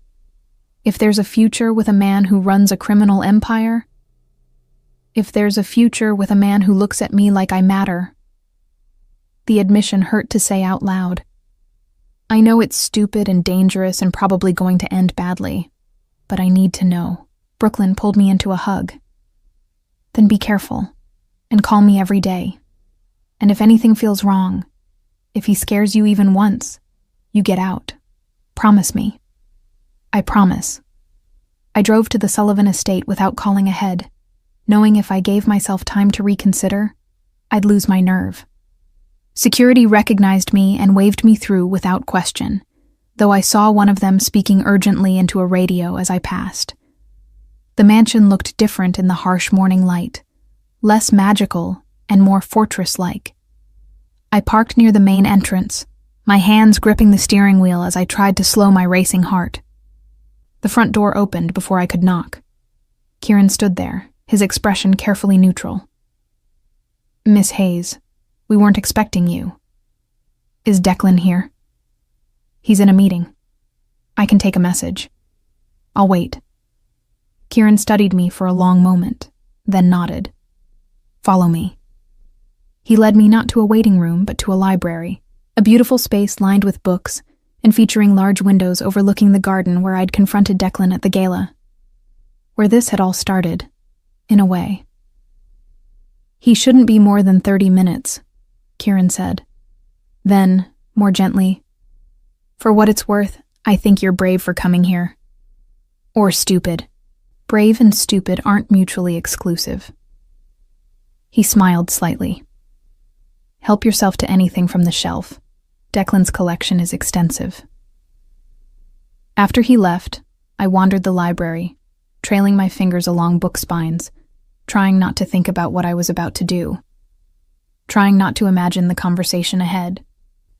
If there's a future with a man who runs a criminal empire? If there's a future with a man who looks at me like I matter? The admission hurt to say out loud. I know it's stupid and dangerous and probably going to end badly, but I need to know. Brooklyn pulled me into a hug. Then be careful, and call me every day. And if anything feels wrong, if he scares you even once, you get out. Promise me. I promise. I drove to the Sullivan estate without calling ahead, knowing if I gave myself time to reconsider, I'd lose my nerve. Security recognized me and waved me through without question, though I saw one of them speaking urgently into a radio as I passed. The mansion looked different in the harsh morning light, less magical and more fortress-like. I parked near the main entrance, my hands gripping the steering wheel as I tried to slow my racing heart. The front door opened before I could knock. Kieran stood there, his expression carefully neutral. Miss Hayes, we weren't expecting you. Is Declan here? He's in a meeting. I can take a message. I'll wait. Kieran studied me for a long moment, then nodded. Follow me. He led me not to a waiting room, but to a library, a beautiful space lined with books and featuring large windows overlooking the garden where I'd confronted Declan at the gala. Where this had all started, in a way. He shouldn't be more than 30 minutes, Kieran said. Then, more gently, for what it's worth, I think you're brave for coming here. Or stupid. Brave and stupid aren't mutually exclusive. He smiled slightly. Help yourself to anything from the shelf. Declan's collection is extensive. After he left, I wandered the library, trailing my fingers along book spines, trying not to think about what I was about to do, trying not to imagine the conversation ahead,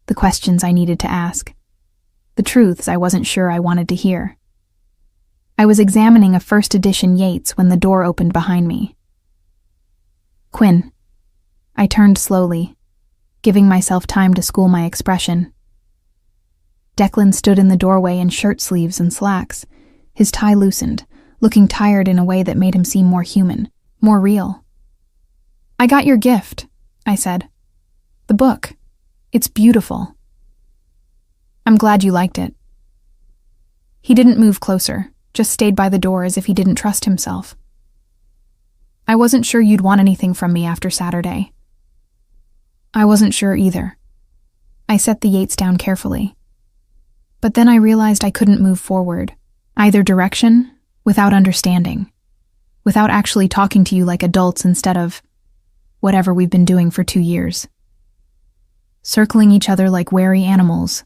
the questions I needed to ask, the truths I wasn't sure I wanted to hear. I was examining a first edition Yeats when the door opened behind me. Quinn. I turned slowly, giving myself time to school my expression. Declan stood in the doorway in shirt sleeves and slacks, his tie loosened, looking tired in a way that made him seem more human, more real. I got your gift, I said. The book. It's beautiful. I'm glad you liked it. He didn't move closer, just stayed by the door as if he didn't trust himself. I wasn't sure you'd want anything from me after Saturday. I wasn't sure either. I set the Yeats down carefully. But then I realized I couldn't move forward, either direction, without understanding, without actually talking to you like adults instead of whatever we've been doing for 2 years. Circling each other like wary animals.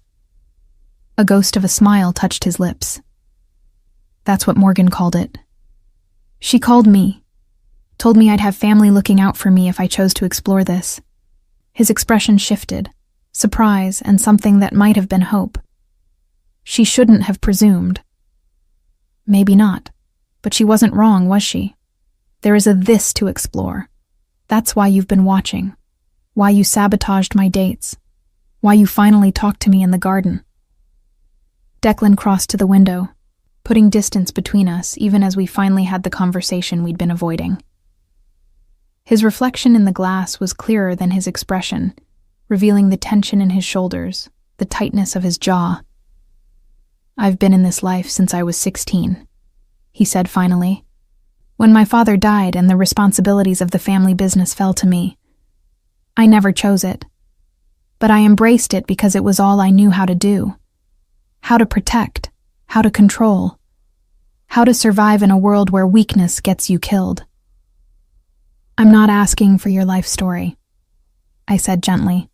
A ghost of a smile touched his lips. That's what Morgan called it. She called me, told me I'd have family looking out for me if I chose to explore this. His expression shifted, surprise and something that might have been hope. She shouldn't have presumed. Maybe not, but she wasn't wrong, was she? There is a this to explore. That's why you've been watching, why you sabotaged my dates, why you finally talked to me in the garden. Declan crossed to the window, putting distance between us even as we finally had the conversation we'd been avoiding. His reflection in the glass was clearer than his expression, revealing the tension in his shoulders, the tightness of his jaw. I've been in this life since I was 16, he said finally. When my father died and the responsibilities of the family business fell to me, I never chose it. But I embraced it because it was all I knew how to do. How to protect, how to control, how to survive in a world where weakness gets you killed. I'm not asking for your life story, I said gently.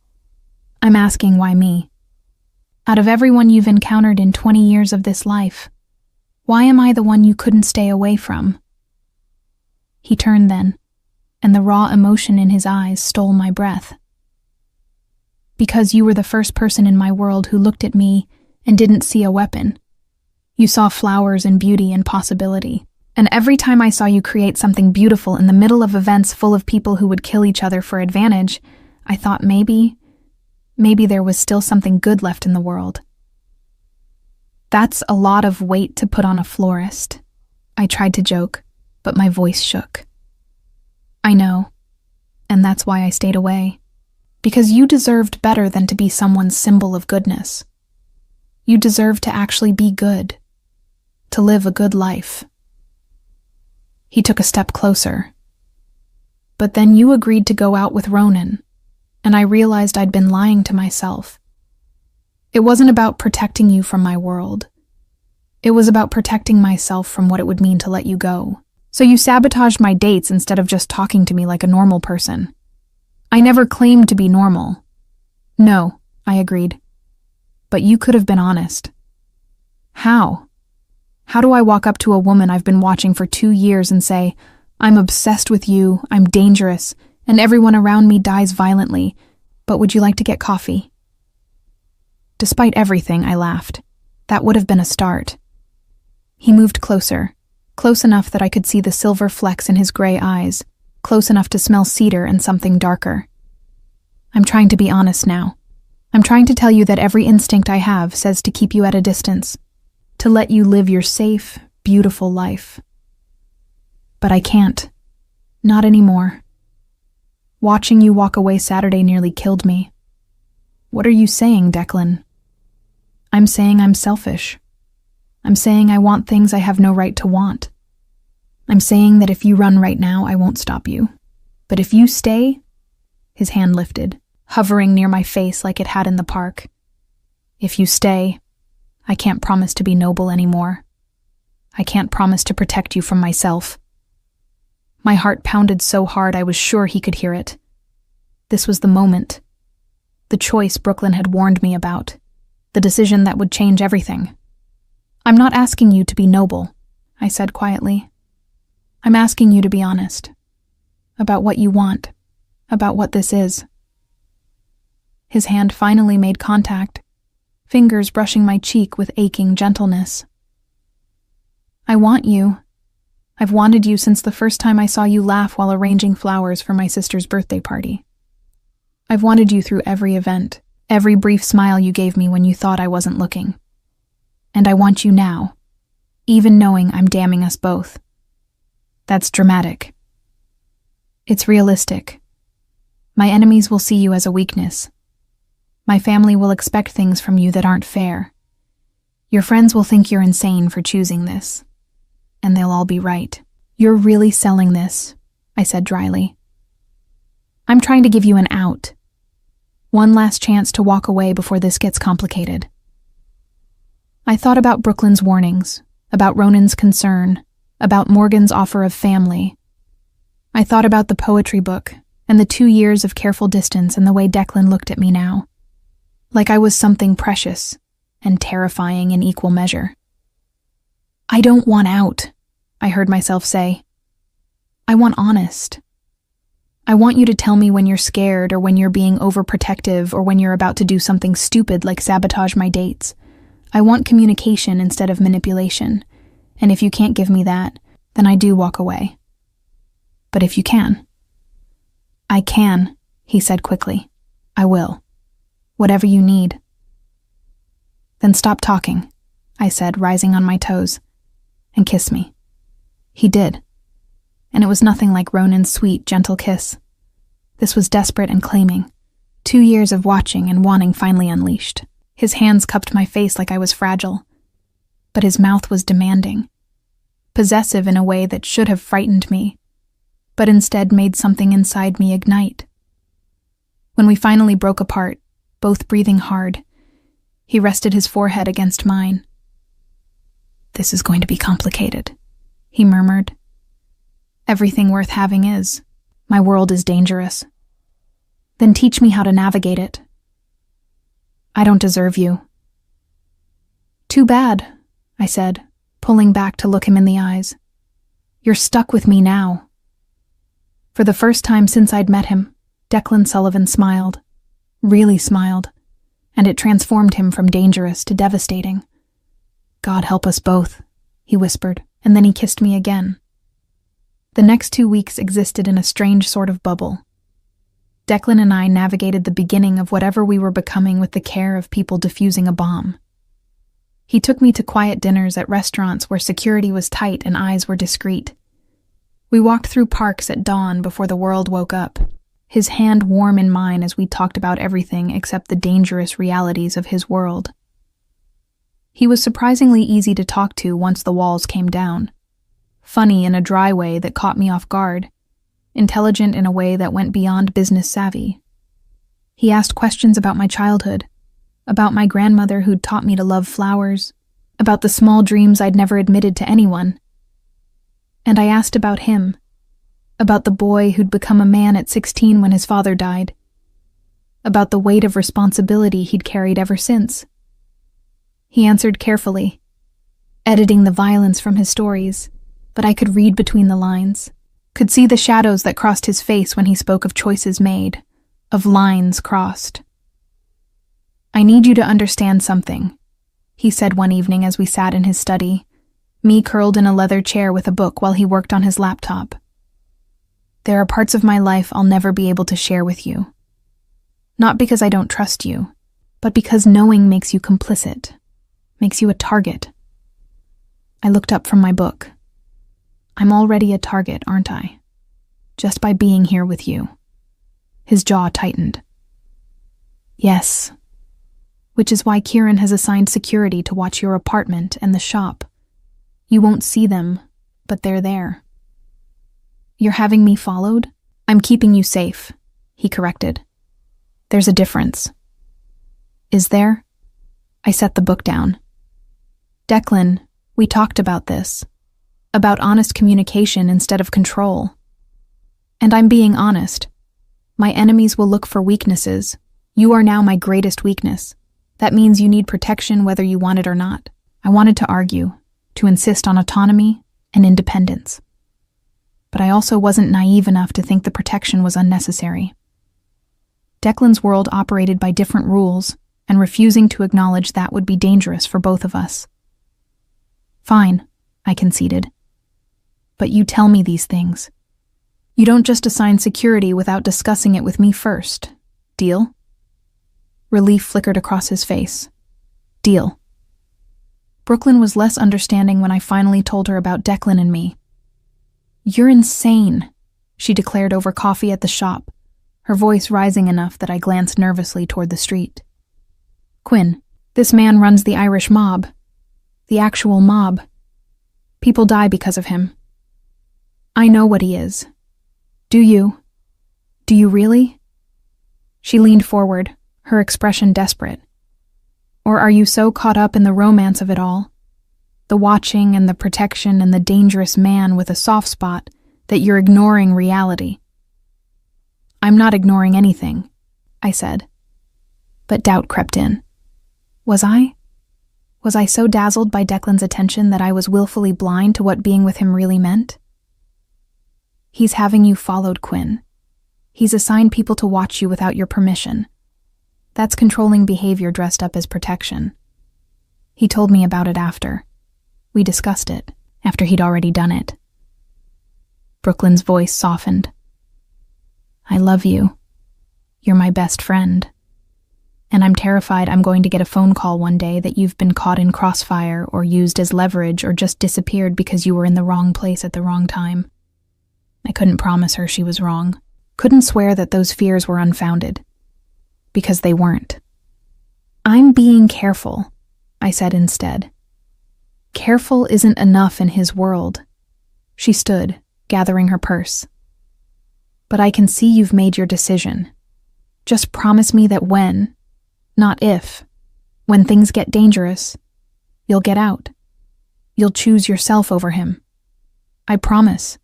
I'm asking why me. Out of everyone you've encountered in 20 years of this life, why am I the one you couldn't stay away from? He turned then, and the raw emotion in his eyes stole my breath. Because you were the first person in my world who looked at me and didn't see a weapon. You saw flowers and beauty and possibility. And every time I saw you create something beautiful in the middle of events full of people who would kill each other for advantage, I thought maybe there was still something good left in the world. That's a lot of weight to put on a florist. I tried to joke, but my voice shook. I know, and that's why I stayed away. Because you deserved better than to be someone's symbol of goodness. You deserved to actually be good, to live a good life. He took a step closer. But then you agreed to go out with Ronan, and I realized I'd been lying to myself. It wasn't about protecting you from my world. It was about protecting myself from what it would mean to let you go. So you sabotaged my dates instead of just talking to me like a normal person. I never claimed to be normal. No, I agreed. But you could have been honest. How? How do I walk up to a woman I've been watching for 2 years and say, I'm obsessed with you, I'm dangerous, and everyone around me dies violently, but would you like to get coffee? Despite everything, I laughed. That would have been a start. He moved closer, close enough that I could see the silver flecks in his gray eyes, close enough to smell cedar and something darker. I'm trying to be honest now. I'm trying to tell you that every instinct I have says to keep you at a distance, to let you live your safe, beautiful life. But I can't. Not anymore. Watching you walk away Saturday nearly killed me. What are you saying, Declan? I'm saying I'm selfish. I'm saying I want things I have no right to want. I'm saying that if you run right now, I won't stop you. But if you stay, his hand lifted, hovering near my face like it had in the park. If you stay, I can't promise to be noble anymore. I can't promise to protect you from myself. My heart pounded so hard I was sure he could hear it. This was the moment. The choice Brooklyn had warned me about. The decision that would change everything. I'm not asking you to be noble, I said quietly. I'm asking you to be honest. About what you want. About what this is. His hand finally made contact, fingers brushing my cheek with aching gentleness. I want you. I've wanted you since the first time I saw you laugh while arranging flowers for my sister's birthday party. I've wanted you through every event, every brief smile you gave me when you thought I wasn't looking. And I want you now, even knowing I'm damning us both. That's dramatic. It's realistic. My enemies will see you as a weakness. My family will expect things from you that aren't fair. Your friends will think you're insane for choosing this. And they'll all be right. You're really selling this, I said dryly. I'm trying to give you an out. One last chance to walk away before this gets complicated. I thought about Brooklyn's warnings, about Ronan's concern, about Morgan's offer of family. I thought about the poetry book and the 2 years of careful distance and the way Declan looked at me now. Like I was something precious and terrifying in equal measure. I don't want out, I heard myself say. I want honest. I want you to tell me when you're scared or when you're being overprotective or when you're about to do something stupid like sabotage my dates. I want communication instead of manipulation. And if you can't give me that, then I do walk away. But if you can. I can, he said quickly. I will. Whatever you need. Then stop talking, I said, rising on my toes, and kiss me. He did. And it was nothing like Ronan's sweet, gentle kiss. This was desperate and claiming. 2 years of watching and wanting finally unleashed. His hands cupped my face like I was fragile. But his mouth was demanding. Possessive in a way that should have frightened me, but instead made something inside me ignite. When we finally broke apart, both breathing hard, he rested his forehead against mine. "This is going to be complicated," he murmured. "Everything worth having is. My world is dangerous. Then teach me how to navigate it. I don't deserve you." "Too bad," I said, pulling back to look him in the eyes. "You're stuck with me now." For the first time since I'd met him, Declan Sullivan smiled, really smiled, and it transformed him from dangerous to devastating. "God help us both," he whispered, and then he kissed me again. The next 2 weeks existed in a strange sort of bubble. Declan and I navigated the beginning of whatever we were becoming with the care of people defusing a bomb. He took me to quiet dinners at restaurants where security was tight and eyes were discreet. We walked through parks at dawn before the world woke up, his hand warm in mine as we talked about everything except the dangerous realities of his world. He was surprisingly easy to talk to once the walls came down. Funny in a dry way that caught me off guard, intelligent in a way that went beyond business savvy. He asked questions about my childhood, about my grandmother who'd taught me to love flowers, about the small dreams I'd never admitted to anyone. And I asked about him, about the boy who'd become a man at 16 when his father died, about the weight of responsibility he'd carried ever since. He answered carefully, editing the violence from his stories, but I could read between the lines, could see the shadows that crossed his face when he spoke of choices made, of lines crossed. "I need you to understand something," he said one evening as we sat in his study, me curled in a leather chair with a book while he worked on his laptop. "There are parts of my life I'll never be able to share with you. Not because I don't trust you, but because knowing makes you complicit, makes you a target." I looked up from my book. "I'm already a target, aren't I? Just by being here with you." His jaw tightened. "Yes. Which is why Kieran has assigned security to watch your apartment and the shop. You won't see them, but they're there." "You're having me followed?" "I'm keeping you safe," he corrected. "There's a difference." "Is there?" I set the book down. "Declan, we talked about this. About honest communication instead of control. And I'm being honest. My enemies will look for weaknesses. You are now my greatest weakness. That means you need protection whether you want it or not." I wanted to argue, to insist on autonomy and independence. But I also wasn't naive enough to think the protection was unnecessary. Declan's world operated by different rules, and refusing to acknowledge that would be dangerous for both of us. "Fine," I conceded. "But you tell me these things. You don't just assign security without discussing it with me first. Deal?" Relief flickered across his face. "Deal." Brooklyn was less understanding when I finally told her about Declan and me. "You're insane," she declared over coffee at the shop, her voice rising enough that I glanced nervously toward the street. "Quinn, this man runs the Irish mob. The actual mob. People die because of him. I know what he is. Do you? Do you really?" She leaned forward, her expression desperate. "Or are you so caught up in the romance of it all, the watching and the protection and the dangerous man with a soft spot, that you're ignoring reality?" "I'm not ignoring anything," I said. But doubt crept in. Was I? Was I so dazzled by Declan's attention that I was willfully blind to what being with him really meant? "He's having you followed, Quinn. He's assigned people to watch you without your permission. That's controlling behavior dressed up as protection. He told me about it after. We discussed it, after he'd already done it." Brooklyn's voice softened. "I love you. You're my best friend. And I'm terrified I'm going to get a phone call one day that you've been caught in crossfire or used as leverage or just disappeared because you were in the wrong place at the wrong time." I couldn't promise her she was wrong. Couldn't swear that those fears were unfounded. Because they weren't. "I'm being careful," I said instead. "Careful isn't enough in his world." She stood, gathering her purse. "But I can see you've made your decision. Just promise me that not if, when things get dangerous, you'll get out. You'll choose yourself over him. I promise."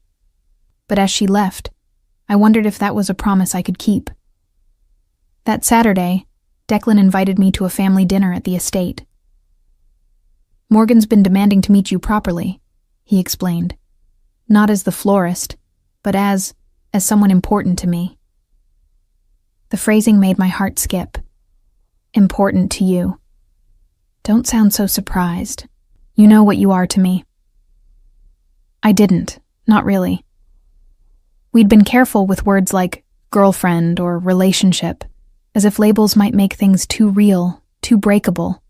But as she left, I wondered if that was a promise I could keep. That Saturday, Declan invited me to a family dinner at the estate. "Morgan's been demanding to meet you properly," he explained. "Not as the florist, but as someone important to me." The phrasing made my heart skip. "Important to you. Don't sound so surprised. You know what you are to me." I didn't, not really. We'd been careful with words like girlfriend or relationship, as if labels might make things too real, too breakable.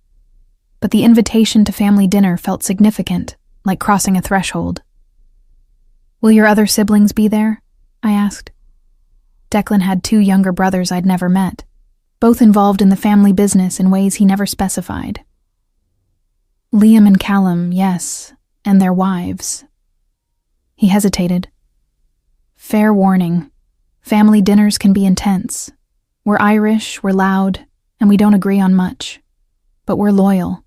But the invitation to family dinner felt significant, like crossing a threshold. "Will your other siblings be there?" I asked. Declan had 2 younger brothers I'd never met, both involved in the family business in ways he never specified. "Liam and Callum, yes, and their wives." He hesitated. "Fair warning, family dinners can be intense. We're Irish, we're loud, and we don't agree on much. But we're loyal.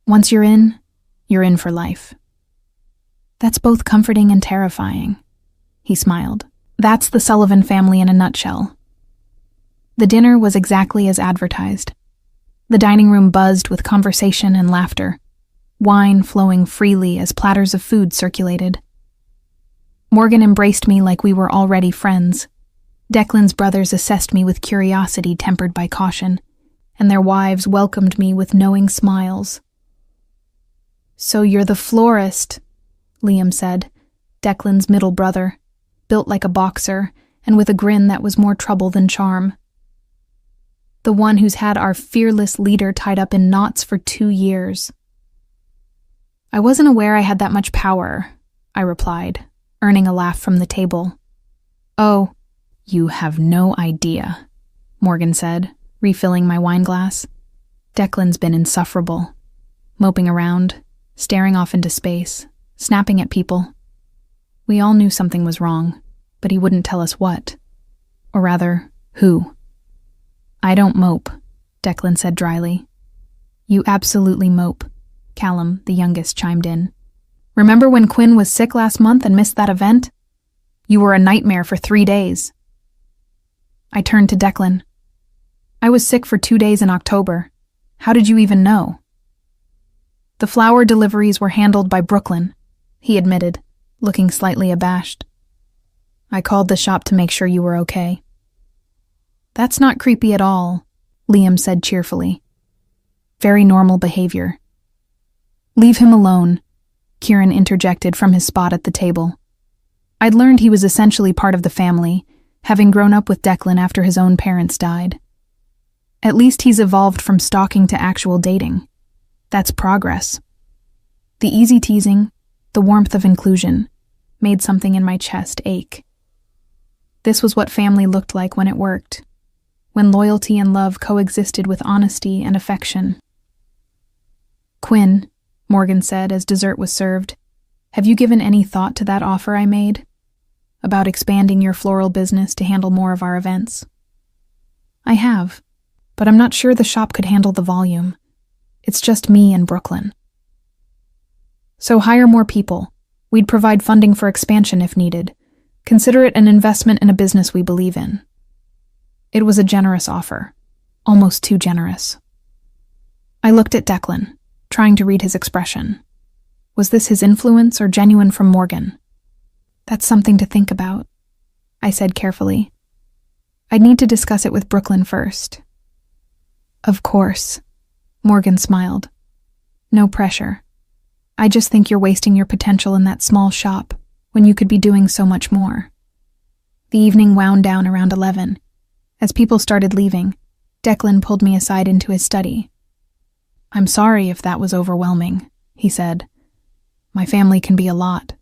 Once you're in for life." "That's both comforting and terrifying," he smiled. "That's the Sullivan family in a nutshell." The dinner was exactly as advertised. The dining room buzzed with conversation and laughter, wine flowing freely as platters of food circulated. Morgan embraced me like we were already friends. Declan's brothers assessed me with curiosity tempered by caution, and their wives welcomed me with knowing smiles. "So you're the florist," Liam said, Declan's middle brother, built like a boxer and with a grin that was more trouble than charm. "The one who's had our fearless leader tied up in knots for 2 years. "I wasn't aware I had that much power," I replied, earning a laugh from the table. "Oh, you have no idea," Morgan said, refilling my wine glass. Declan's been insufferable, moping around, staring off into space, snapping at people. We all knew something was wrong, but he wouldn't tell us what. Or rather, who. "I don't mope," Declan said dryly. "You absolutely mope," Callum, the youngest, chimed in. "Remember when Quinn was sick last month and missed that event? You were a nightmare for 3 days." I turned to Declan. "I was sick for 2 days in October. How did you even know?" "The flower deliveries were handled by Brooklyn," he admitted, looking slightly abashed. "I called the shop to make sure you were okay." "That's not creepy at all," Liam said cheerfully. "Very normal behavior." "Leave him alone," Kieran interjected from his spot at the table. I'd learned he was essentially part of the family, having grown up with Declan after his own parents died. At least he's evolved from stalking to actual dating. That's progress. The easy teasing, the warmth of inclusion, made something in my chest ache. This was what family looked like when it worked, when loyalty and love coexisted with honesty and affection. "Quinn," Morgan said as dessert was served, "have you given any thought to that offer I made? About expanding your floral business to handle more of our events?" "I have, but I'm not sure the shop could handle the volume. It's just me and Brooklyn." "So hire more people. We'd provide funding for expansion if needed. Consider it an investment in a business we believe in." It was a generous offer, almost too generous. I looked at Declan, trying to read his expression. Was this his influence or genuine from Morgan? "That's something to think about," I said carefully. "I'd need to discuss it with Brooklyn first." "Of course," Morgan smiled. "No pressure. I just think you're wasting your potential in that small shop when you could be doing so much more." The evening wound down around 11. As people started leaving, Declan pulled me aside into his study. "I'm sorry if that was overwhelming," he said. "My family can be a lot.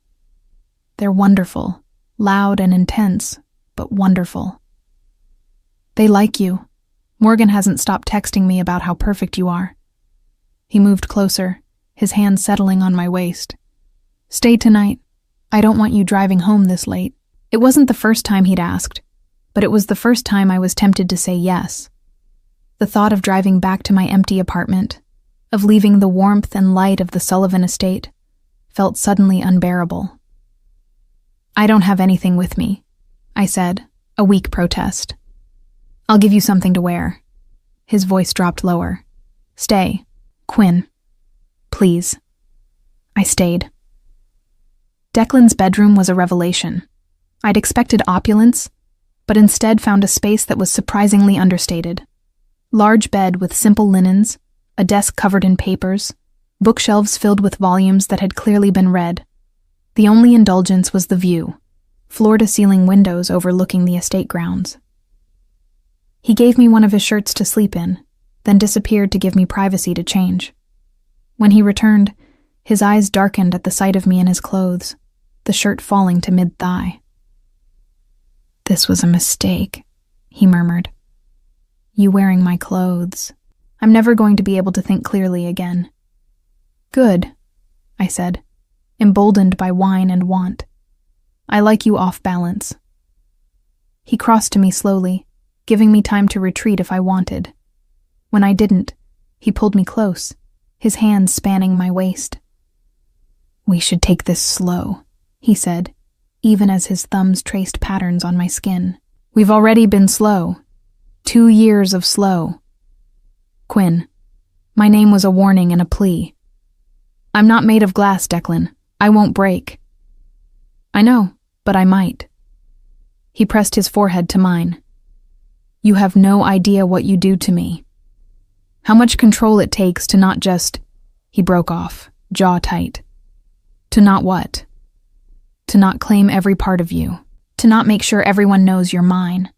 They're wonderful, loud and intense, but wonderful. They like you. Morgan hasn't stopped texting me about how perfect you are." He moved closer, his hand settling on my waist. "Stay tonight. I don't want you driving home this late." It wasn't the first time he'd asked. but it was the first time I was tempted to say yes. The thought of driving back to my empty apartment, of leaving the warmth and light of the Sullivan estate, felt suddenly unbearable. "I don't have anything with me," I said, a weak protest. "I'll give you something to wear." His voice dropped lower. "Stay, Quinn. Please." I stayed. Declan's bedroom was a revelation. I'd expected opulence, but instead found a space that was surprisingly understated. Large bed with simple linens, a desk covered in papers, bookshelves filled with volumes that had clearly been read. The only indulgence was the view, floor-to-ceiling windows overlooking the estate grounds. He gave me one of his shirts to sleep in, then disappeared to give me privacy to change. When he returned, his eyes darkened at the sight of me in his clothes, the shirt falling to mid-thigh. "This was a mistake," he murmured. "You wearing my clothes. I'm never going to be able to think clearly again." "Good," I said, emboldened by wine and want. "I like you off balance." He crossed to me slowly, giving me time to retreat if I wanted. When I didn't, he pulled me close, his hands spanning my waist. "We should take this slow," he said, even as his thumbs traced patterns on my skin. "We've already been slow. 2 years of slow." "Quinn, my name was a warning and a plea. I'm not made of glass, Declan. I won't break." "I know, but I might." He pressed his forehead to mine. "You have no idea what you do to me. How much control it takes to not just—" He broke off, jaw tight. "To not what?" "To not claim every part of you. To not make sure everyone knows you're mine."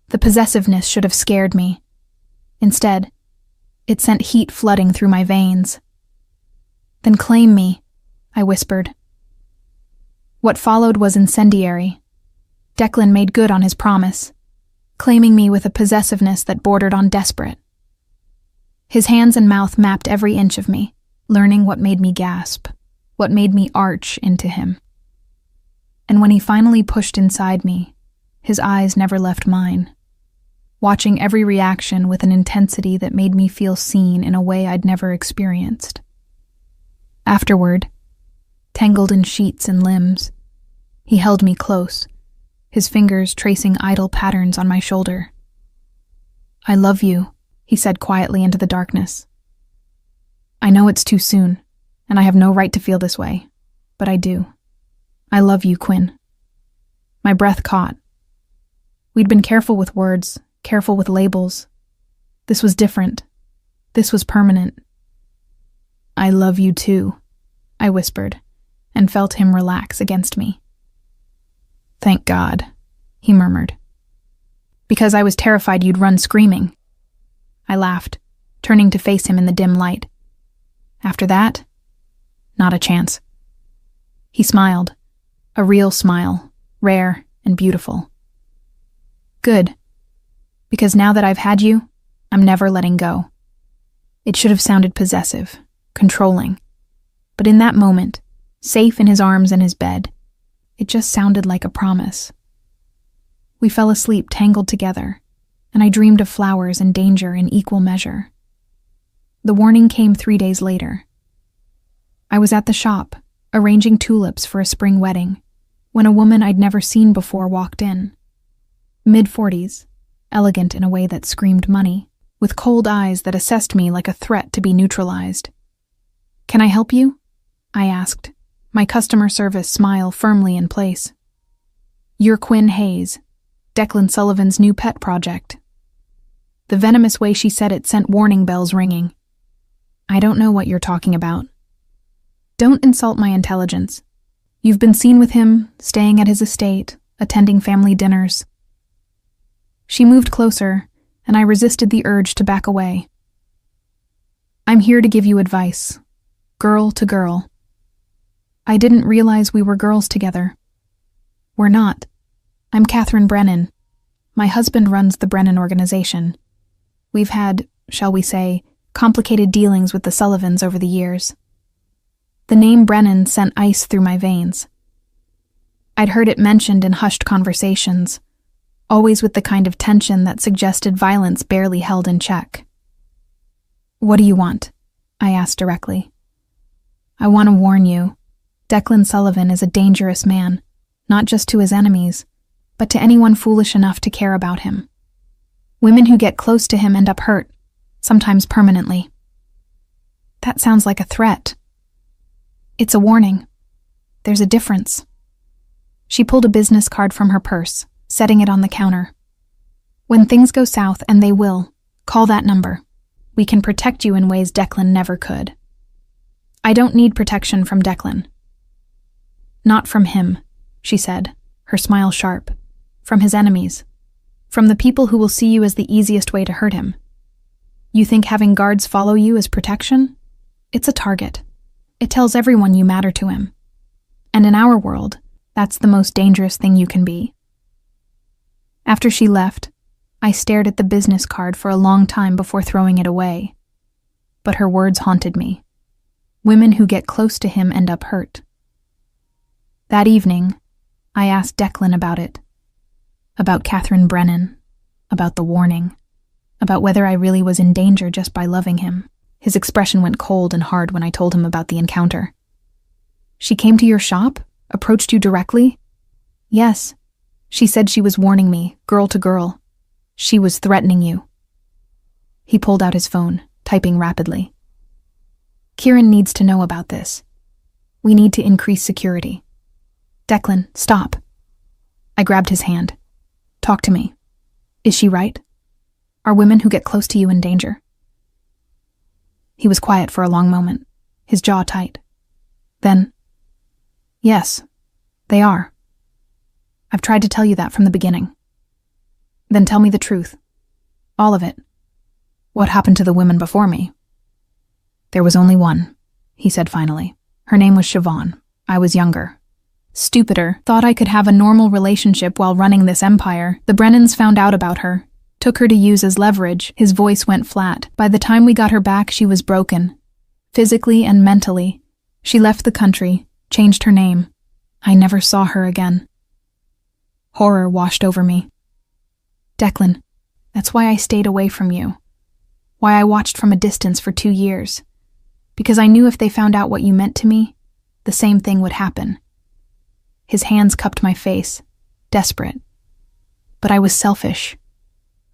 The possessiveness should have scared me. Instead, it sent heat flooding through my veins. "Then claim me," I whispered. What followed was incendiary. Declan made good on his promise, claiming me with a possessiveness that bordered on desperate. His hands and mouth mapped every inch of me, learning what made me gasp, what made me arch into him. And when he finally pushed inside me, his eyes never left mine, watching every reaction with an intensity that made me feel seen in a way I'd never experienced. Afterward, tangled in sheets and limbs, he held me close, his fingers tracing idle patterns on my shoulder. "I love you," he said quietly into the darkness. "I know it's too soon, and I have no right to feel this way, but I do. I love you, Quinn." My breath caught. We'd been careful with words, careful with labels. This was different. This was permanent. "I love you too," I whispered, and felt him relax against me. "Thank God," he murmured. "Because I was terrified you'd run screaming." I laughed, turning to face him in the dim light. "After that? Not a chance." He smiled, a real smile, rare and beautiful. "Good. Because now that I've had you, I'm never letting go." It should have sounded possessive, controlling. But in that moment, safe in his arms and his bed, it just sounded like a promise. We fell asleep tangled together, and I dreamed of flowers and danger in equal measure. The warning came 3 days later. I was at the shop, arranging tulips for a spring wedding, when a woman I'd never seen before walked in. Mid-40s, elegant in a way that screamed money, with cold eyes that assessed me like a threat to be neutralized. "Can I help you?" I asked, my customer service smile firmly in place. "You're Quinn Hayes, Declan Sullivan's new pet project." The venomous way she said it sent warning bells ringing. "I don't know what you're talking about." "Don't insult my intelligence. You've been seen with him, staying at his estate, attending family dinners." She moved closer, and I resisted the urge to back away. "I'm here to give you advice, girl to girl." I didn't realize we were girls together. "We're not. I'm Catherine Brennan. My husband runs the Brennan organization. We've had, shall we say, complicated dealings with the Sullivans over the years." The name Brennan sent ice through my veins. I'd heard it mentioned in hushed conversations, always with the kind of tension that suggested violence barely held in check. "What do you want?" I asked directly. "I want to warn you. Declan Sullivan is a dangerous man, not just to his enemies, but to anyone foolish enough to care about him. Women who get close to him end up hurt, sometimes permanently." "That sounds like a threat." "It's a warning. There's a difference." She pulled a business card from her purse, setting it on the counter. "When things go south, and they will, call that number. We can protect you in ways Declan never could." "I don't need protection from Declan." "Not from him," she said, her smile sharp. "From his enemies. From the people who will see you as the easiest way to hurt him. You think having guards follow you is protection? It's a target. It tells everyone you matter to him. And in our world, that's the most dangerous thing you can be." After she left, I stared at the business card for a long time before throwing it away. But her words haunted me. Women who get close to him end up hurt. That evening, I asked Declan about it. About Catherine Brennan. About the warning. About whether I really was in danger just by loving him. His expression went cold and hard when I told him about the encounter. "She came to your shop? Approached you directly?" "Yes. She said she was warning me, girl to girl. She was threatening you." He pulled out his phone, typing rapidly. "Kieran needs to know about this. We need to increase security." "Declan, stop." I grabbed his hand. "Talk to me. Is she right? Are women who get close to you in danger?" He was quiet for a long moment, his jaw tight. Then, "Yes, they are. I've tried to tell you that from the beginning." "Then tell me the truth. All of it. What happened to the women before me?" "There was only one," he said finally. "Her name was Siobhan. I was younger. Stupider, thought I could have a normal relationship while running this empire. The Brennans found out about her, took her to use as leverage." His voice went flat. "By the time we got her back, she was broken. Physically and mentally. She left the country, changed her name. I never saw her again." Horror washed over me. "Declan, that's why I stayed away from you. Why I watched from a distance for 2 years. Because I knew if they found out what you meant to me, the same thing would happen." His hands cupped my face, desperate. "But I was selfish.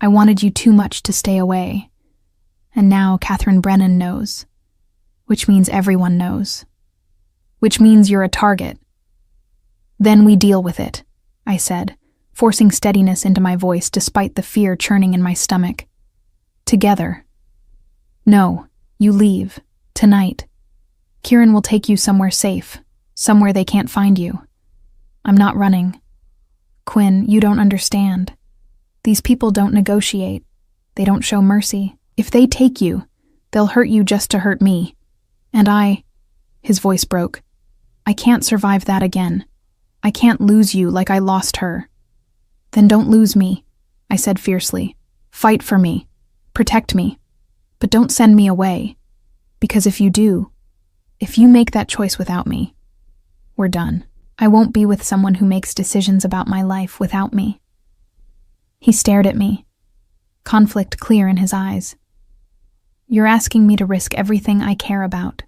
I wanted you too much to stay away. And now Catherine Brennan knows. Which means everyone knows. Which means you're a target." "Then we deal with it," I said, forcing steadiness into my voice despite the fear churning in my stomach. "Together. No, you leave. Tonight. Kieran will take you somewhere safe, somewhere they can't find you. I'm not running. Quinn, you don't understand. These people don't negotiate. They don't show mercy. If they take you, they'll hurt you just to hurt me. And his voice broke. I can't survive that again. I can't lose you like I lost her." "Then don't lose me," I said fiercely. "Fight for me. Protect me. But don't send me away. Because if you do, if you make that choice without me, we're done. I won't be with someone who makes decisions about my life without me." He stared at me, conflict clear in his eyes. "You're asking me to risk everything I care about.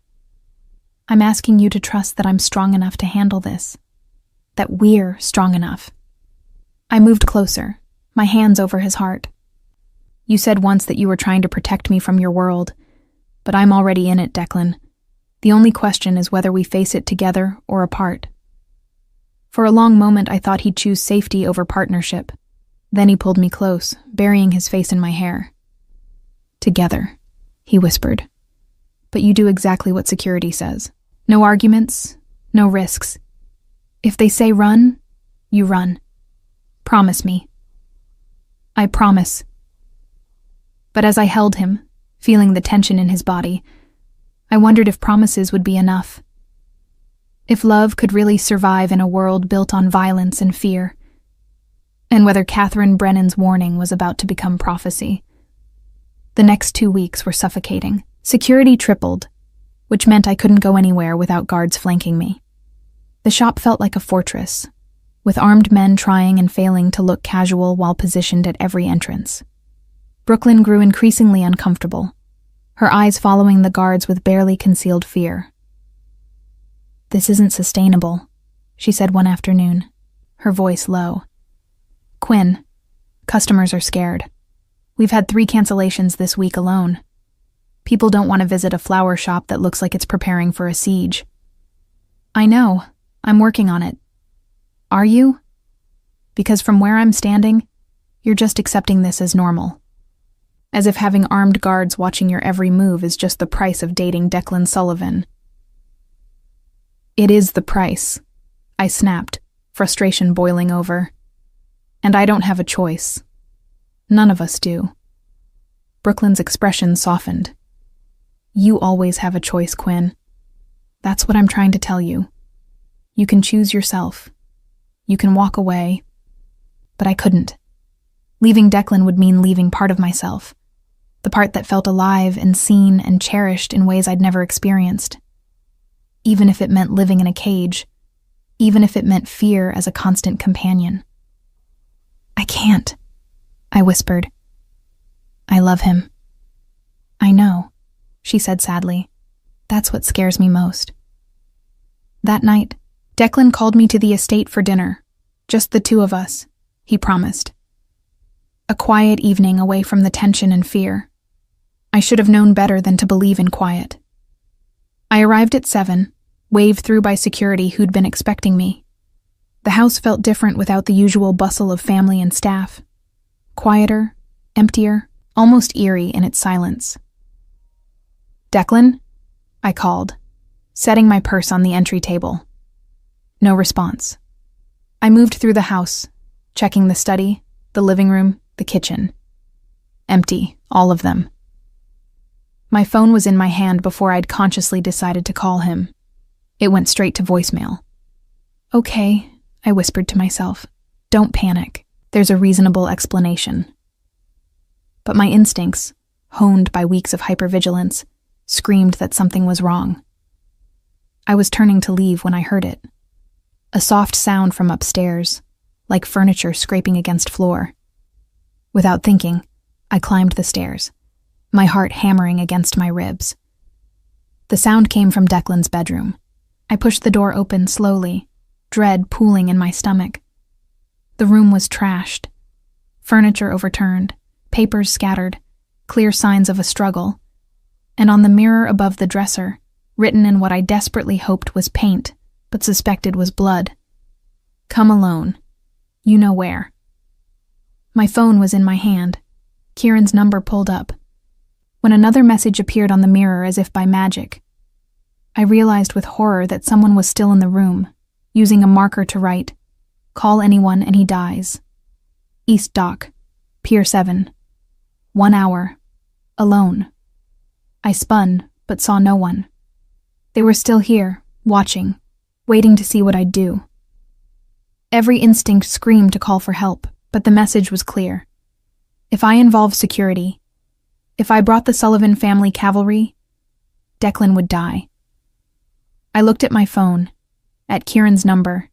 I'm asking you to trust that I'm strong enough to handle this. That we're strong enough." I moved closer, my hands over his heart. "You said once that you were trying to protect me from your world, but I'm already in it, Declan. The only question is whether we face it together or apart." For a long moment I thought he'd choose safety over partnership. Then he pulled me close, burying his face in my hair. "Together," he whispered. "But you do exactly what security says. No arguments, no risks. If they say run, you run. Promise me." "I promise." But as I held him, feeling the tension in his body, I wondered if promises would be enough. If love could really survive in a world built on violence and fear, and whether Catherine Brennan's warning was about to become prophecy. The next 2 weeks were suffocating. Security tripled, which meant I couldn't go anywhere without guards flanking me. The shop felt like a fortress, with armed men trying and failing to look casual while positioned at every entrance. Brooklyn grew increasingly uncomfortable, her eyes following the guards with barely concealed fear. "This isn't sustainable," she said one afternoon, her voice low. "Quinn, customers are scared. We've had 3 cancellations this week alone. People don't want to visit a flower shop that looks like it's preparing for a siege." "I know. I'm working on it." "Are you? Because from where I'm standing, you're just accepting this as normal. As if having armed guards watching your every move is just the price of dating Declan Sullivan." "It is the price," I snapped, frustration boiling over. "And I don't have a choice. None of us do." Brooklyn's expression softened. "You always have a choice, Quinn. That's what I'm trying to tell you. You can choose yourself. You can walk away." But I couldn't. Leaving Declan would mean leaving part of myself, the part that felt alive and seen and cherished in ways I'd never experienced. Even if it meant living in a cage, even if it meant fear as a constant companion. "I can't," I whispered. "I love him." "I know," she said sadly. "That's what scares me most." That night, Declan called me to the estate for dinner. Just the 2 of us, he promised. A quiet evening away from the tension and fear. I should have known better than to believe in quiet. I arrived at 7, waved through by security who'd been expecting me. The house felt different without the usual bustle of family and staff. Quieter, emptier, almost eerie in its silence. "Declan?" I called, setting my purse on the entry table. No response. I moved through the house, checking the study, the living room, the kitchen. Empty, all of them. My phone was in my hand before I'd consciously decided to call him. It went straight to voicemail. "Okay," I whispered to myself. "Don't panic. There's a reasonable explanation." But my instincts, honed by weeks of hypervigilance, screamed that something was wrong. I was turning to leave when I heard it. A soft sound from upstairs, like furniture scraping against floor. Without thinking, I climbed the stairs, my heart hammering against my ribs. The sound came from Declan's bedroom. I pushed the door open slowly, dread pooling in my stomach. The room was trashed. Furniture overturned, papers scattered, clear signs of a struggle. And on the mirror above the dresser, written in what I desperately hoped was paint, but suspected was blood. "Come alone. You know where." My phone was in my hand. Kieran's number pulled up. When another message appeared on the mirror as if by magic, I realized with horror that someone was still in the room, using a marker to write, "Call anyone and he dies. East Dock, Pier 7. 1 hour. Alone." I spun, but saw no one. They were still here, watching, waiting to see what I'd do. Every instinct screamed to call for help, but the message was clear. If I involved security, if I brought the Sullivan family cavalry, Declan would die. I looked at my phone, at Kieran's number,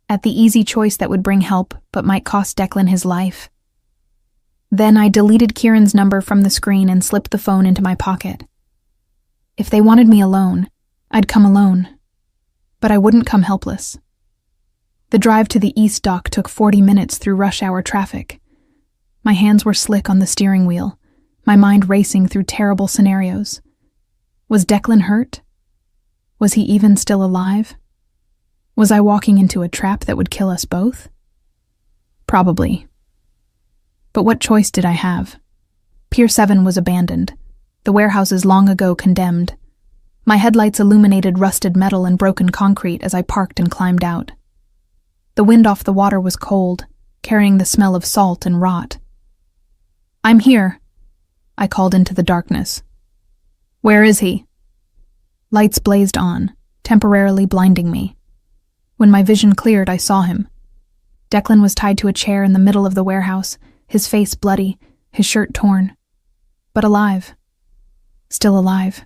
at the easy choice that would bring help but might cost Declan his life. Then I deleted Kieran's number from the screen and slipped the phone into my pocket. If they wanted me alone, I'd come alone. But I wouldn't come helpless. The drive to the East Dock took 40 minutes through rush hour traffic. My hands were slick on the steering wheel, my mind racing through terrible scenarios. Was Declan hurt? Was he even still alive? Was I walking into a trap that would kill us both? Probably. But what choice did I have? Pier 7 was abandoned, the warehouses long ago condemned. My headlights illuminated rusted metal and broken concrete as I parked and climbed out. The wind off the water was cold, carrying the smell of salt and rot. "I'm here," I called into the darkness. "Where is he?" Lights blazed on, temporarily blinding me. When my vision cleared, I saw him. Declan was tied to a chair in the middle of the warehouse, his face bloody, his shirt torn. But alive. Still alive.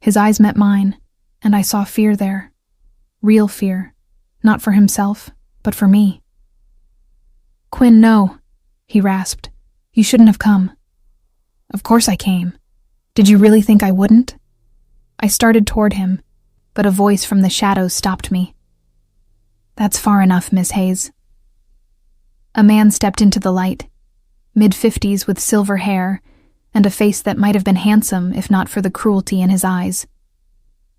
His eyes met mine, and I saw fear there. Real fear. Not for himself, but for me. "Quinn, no," he rasped. "You shouldn't have come." "Of course I came. Did you really think I wouldn't?" I started toward him, but a voice from the shadows stopped me. "That's far enough, Miss Hayes." A man stepped into the light, mid-50s with silver hair and a face that might have been handsome if not for the cruelty in his eyes.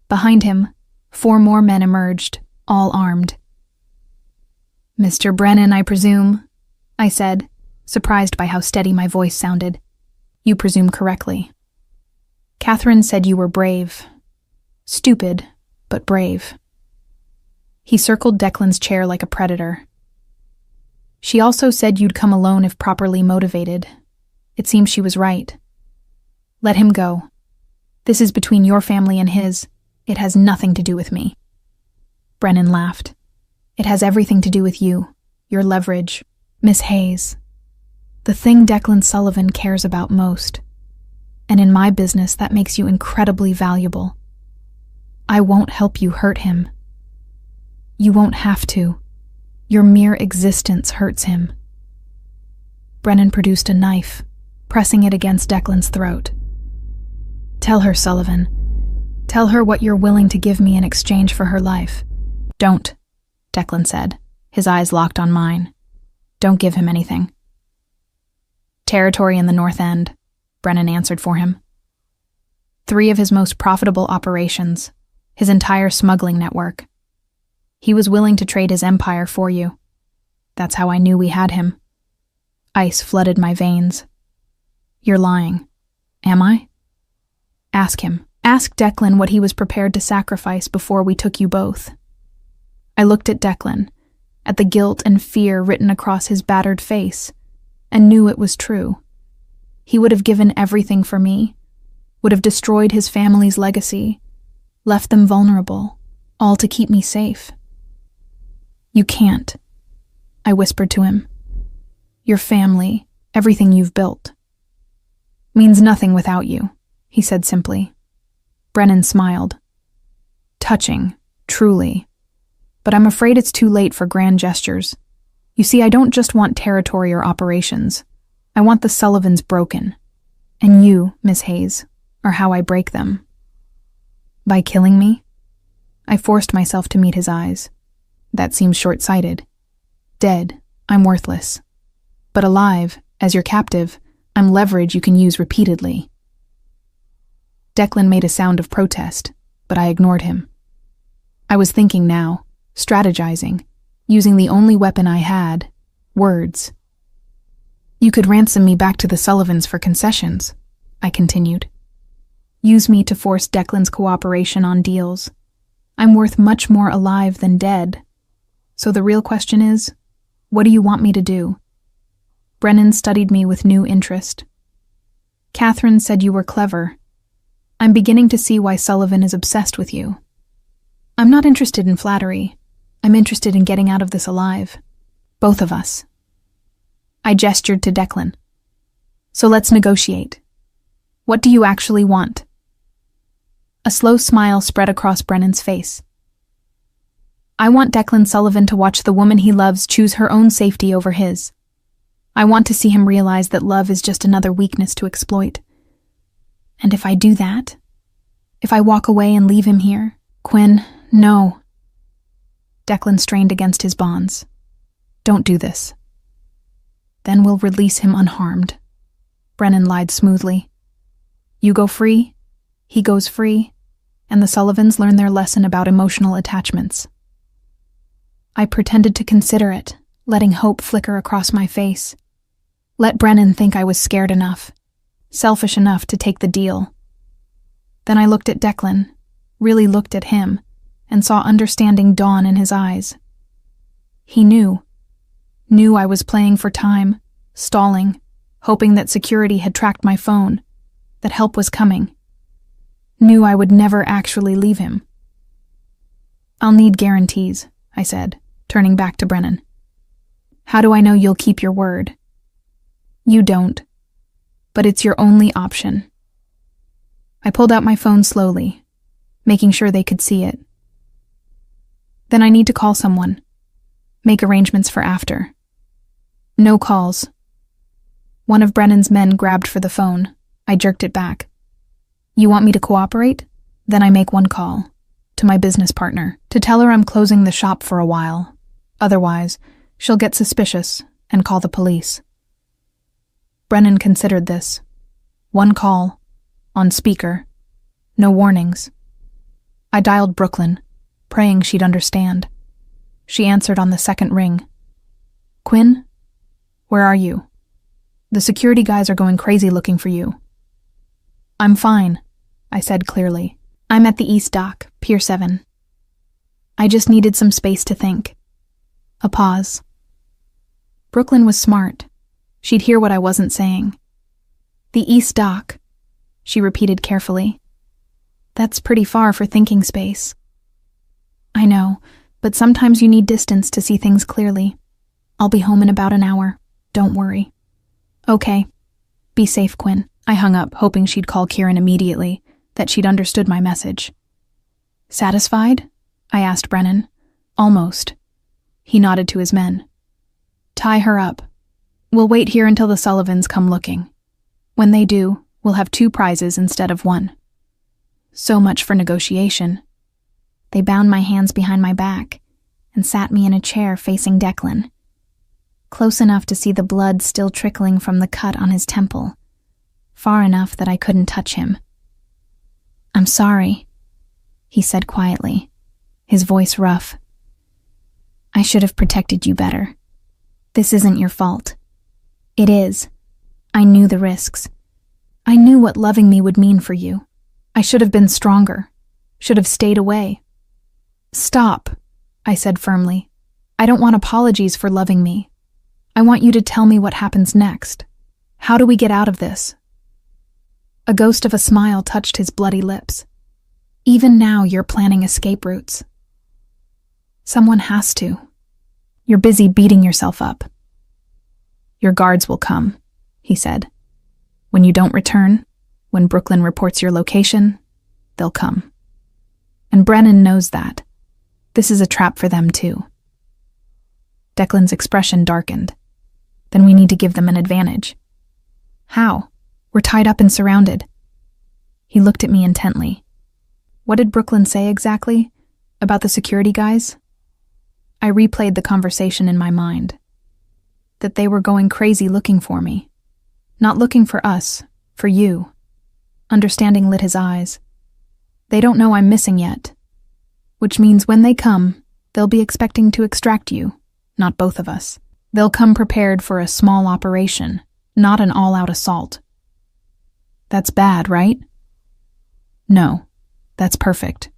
Behind him, 4 more men emerged, all armed. "Mr. Brennan, I presume," I said, surprised by how steady my voice sounded. "You presume correctly. Catherine said you were brave. Stupid, but brave." He circled Declan's chair like a predator. "She also said you'd come alone if properly motivated. It seems she was right. Let him go. This is between your family and his. It has nothing to do with me." Brennan laughed. "It has everything to do with you, your leverage, Miss Hayes. The thing Declan Sullivan cares about most. And in my business, that makes you incredibly valuable. I won't help you hurt him. You won't have to. Your mere existence hurts him." Brennan produced a knife, pressing it against Declan's throat. "Tell her, Sullivan. Tell her what you're willing to give me in exchange for her life." "Don't," Declan said, his eyes locked on mine. "Don't give him anything." "Territory in the North End," Brennan answered for him. 3 of his most profitable operations, his entire smuggling network. He was willing to trade his empire for you. That's how I knew we had him. Ice flooded my veins. "You're lying." "Am I?" "Ask him. Ask Declan what he was prepared to sacrifice before we took you both." I looked at Declan, at the guilt and fear written across his battered face, and knew it was true. He would have given everything for me, would have destroyed his family's legacy, left them vulnerable, all to keep me safe. "You can't," I whispered to him. "Your family, everything you've built, means nothing without you," he said simply. Brennan smiled. "Touching, truly. But I'm afraid it's too late for grand gestures. You see, I don't just want territory or operations. I want the Sullivans broken. And you, Miss Hayes, are how I break them." "By killing me?" I forced myself to meet his eyes. "That seems short-sighted. Dead, I'm worthless. But alive, as your captive, I'm leverage you can use repeatedly." Declan made a sound of protest, but I ignored him. I was thinking now, strategizing, using the only weapon I had, words. "You could ransom me back to the Sullivans for concessions," I continued. "Use me to force Declan's cooperation on deals. I'm worth much more alive than dead. So the real question is, what do you want me to do?" Brennan studied me with new interest. "Catherine said you were clever. I'm beginning to see why Sullivan is obsessed with you. I'm not interested in flattery. I'm interested in getting out of this alive. Both of us." I gestured to Declan. "So let's negotiate. What do you actually want?" A slow smile spread across Brennan's face. "I want Declan Sullivan to watch the woman he loves choose her own safety over his. I want to see him realize that love is just another weakness to exploit. And if I do that, if I walk away and leave him here, Quinn, no." Declan strained against his bonds. "Don't do this." "Then we'll release him unharmed," Brennan lied smoothly. "You go free, he goes free, and the Sullivans learn their lesson about emotional attachments." I pretended to consider it, letting hope flicker across my face. Let Brennan think I was scared enough, selfish enough to take the deal. Then I looked at Declan, really looked at him, and saw understanding dawn in his eyes. He knew I was playing for time, stalling, hoping that security had tracked my phone, that help was coming. Knew I would never actually leave him. "I'll need guarantees," I said, turning back to Brennan. "How do I know you'll keep your word?" "You don't, but it's your only option." I pulled out my phone slowly, making sure they could see it. "Then I need to call someone." Make arrangements for after. No calls. One of Brennan's men grabbed for the phone. I jerked it back. You want me to cooperate? Then I make one call. To my business partner. To tell her I'm closing the shop for a while. Otherwise, she'll get suspicious and call the police. Brennan considered this. One call. On speaker. No warnings. I dialed Brooklyn, praying she'd understand. She answered on the second ring. Quinn? Where are you? The security guys are going crazy looking for you. I'm fine, I said clearly. I'm at the East Dock, Pier 7. I just needed some space to think. A pause. Brooklyn was smart. She'd hear what I wasn't saying. The East Dock, she repeated carefully. That's pretty far for thinking space. I know, but sometimes you need distance to see things clearly. I'll be home in about an hour. Don't worry. Okay. Be safe, Quinn. I hung up, hoping she'd call Kieran immediately, that she'd understood my message. Satisfied? I asked Brennan. Almost. He nodded to his men. Tie her up. We'll wait here until the Sullivans come looking. When they do, we'll have 2 prizes instead of 1. So much for negotiation. They bound my hands behind my back and sat me in a chair facing Declan, close enough to see the blood still trickling from the cut on his temple, far enough that I couldn't touch him. I'm sorry, he said quietly, his voice rough. I should have protected you better. This isn't your fault. It is. I knew the risks. I knew what loving me would mean for you. I should have been stronger. Should have stayed away. Stop, I said firmly. I don't want apologies for loving me. I want you to tell me what happens next. How do we get out of this? A ghost of a smile touched his bloody lips. Even now you're planning escape routes. Someone has to. You're busy beating yourself up. Your guards will come, he said. When you don't return, when Brooklyn reports your location, they'll come. And Brennan knows that. This is a trap for them too. Declan's expression darkened. Then we need to give them an advantage. How? We're tied up and surrounded. He looked at me intently. What did Brooklyn say exactly? About the security guys? I replayed the conversation in my mind. That they were going crazy looking for me. Not looking for us, for you. Understanding lit his eyes. They don't know I'm missing yet. Which means when they come, they'll be expecting to extract you, not both of us. They'll come prepared for a small operation, not an all-out assault. That's bad, right? No, that's perfect.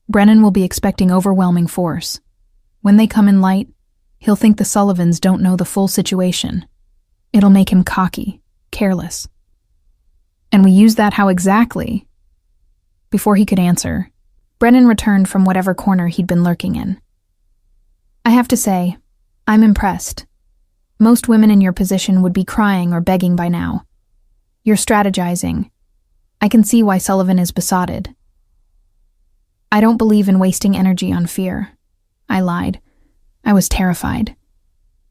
Brennan will be expecting overwhelming force. When they come in light, he'll think the Sullivans don't know the full situation. It'll make him cocky, careless. And we use that how exactly? Before he could answer, Brennan returned from whatever corner he'd been lurking in. I have to say, I'm impressed. Most women in your position would be crying or begging by now. You're strategizing. I can see why Sullivan is besotted. I don't believe in wasting energy on fear. I lied. I was terrified.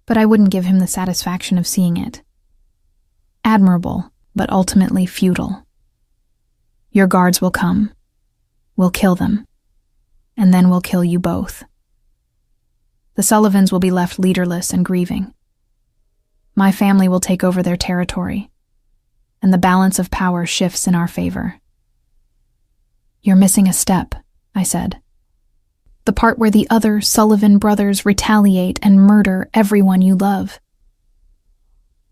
But I wouldn't give him the satisfaction of seeing it. Admirable, but ultimately futile. Your guards will come. We'll kill them. And then we'll kill you both. The Sullivans will be left leaderless and grieving. My family will take over their territory, and the balance of power shifts in our favor. You're missing a step, I said. The part where the other Sullivan brothers retaliate and murder everyone you love.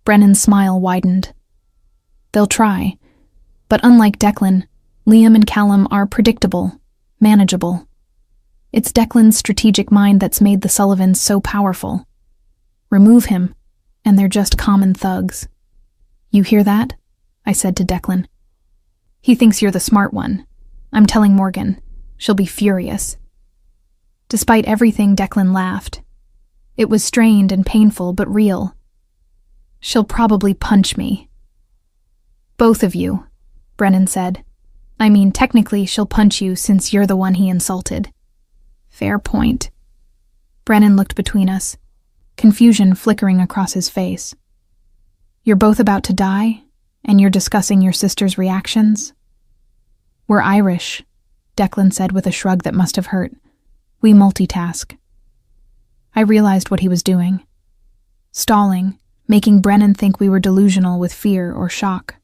Brennan's smile widened. They'll try, but unlike Declan, Liam and Callum are predictable, manageable. It's Declan's strategic mind that's made the Sullivans so powerful. Remove him, and they're just common thugs. You hear that? I said to Declan. He thinks you're the smart one. I'm telling Morgan. She'll be furious. Despite everything, Declan laughed. It was strained and painful, but real. She'll probably punch me. Both of you, Brennan said. I mean, technically she'll punch you since you're the one he insulted. Fair point. Brennan looked between us, confusion flickering across his face. You're both about to die, and you're discussing your sister's reactions? We're Irish, Declan said with a shrug that must have hurt. We multitask. I realized what he was doing. Stalling, making Brennan think we were delusional with fear or shock.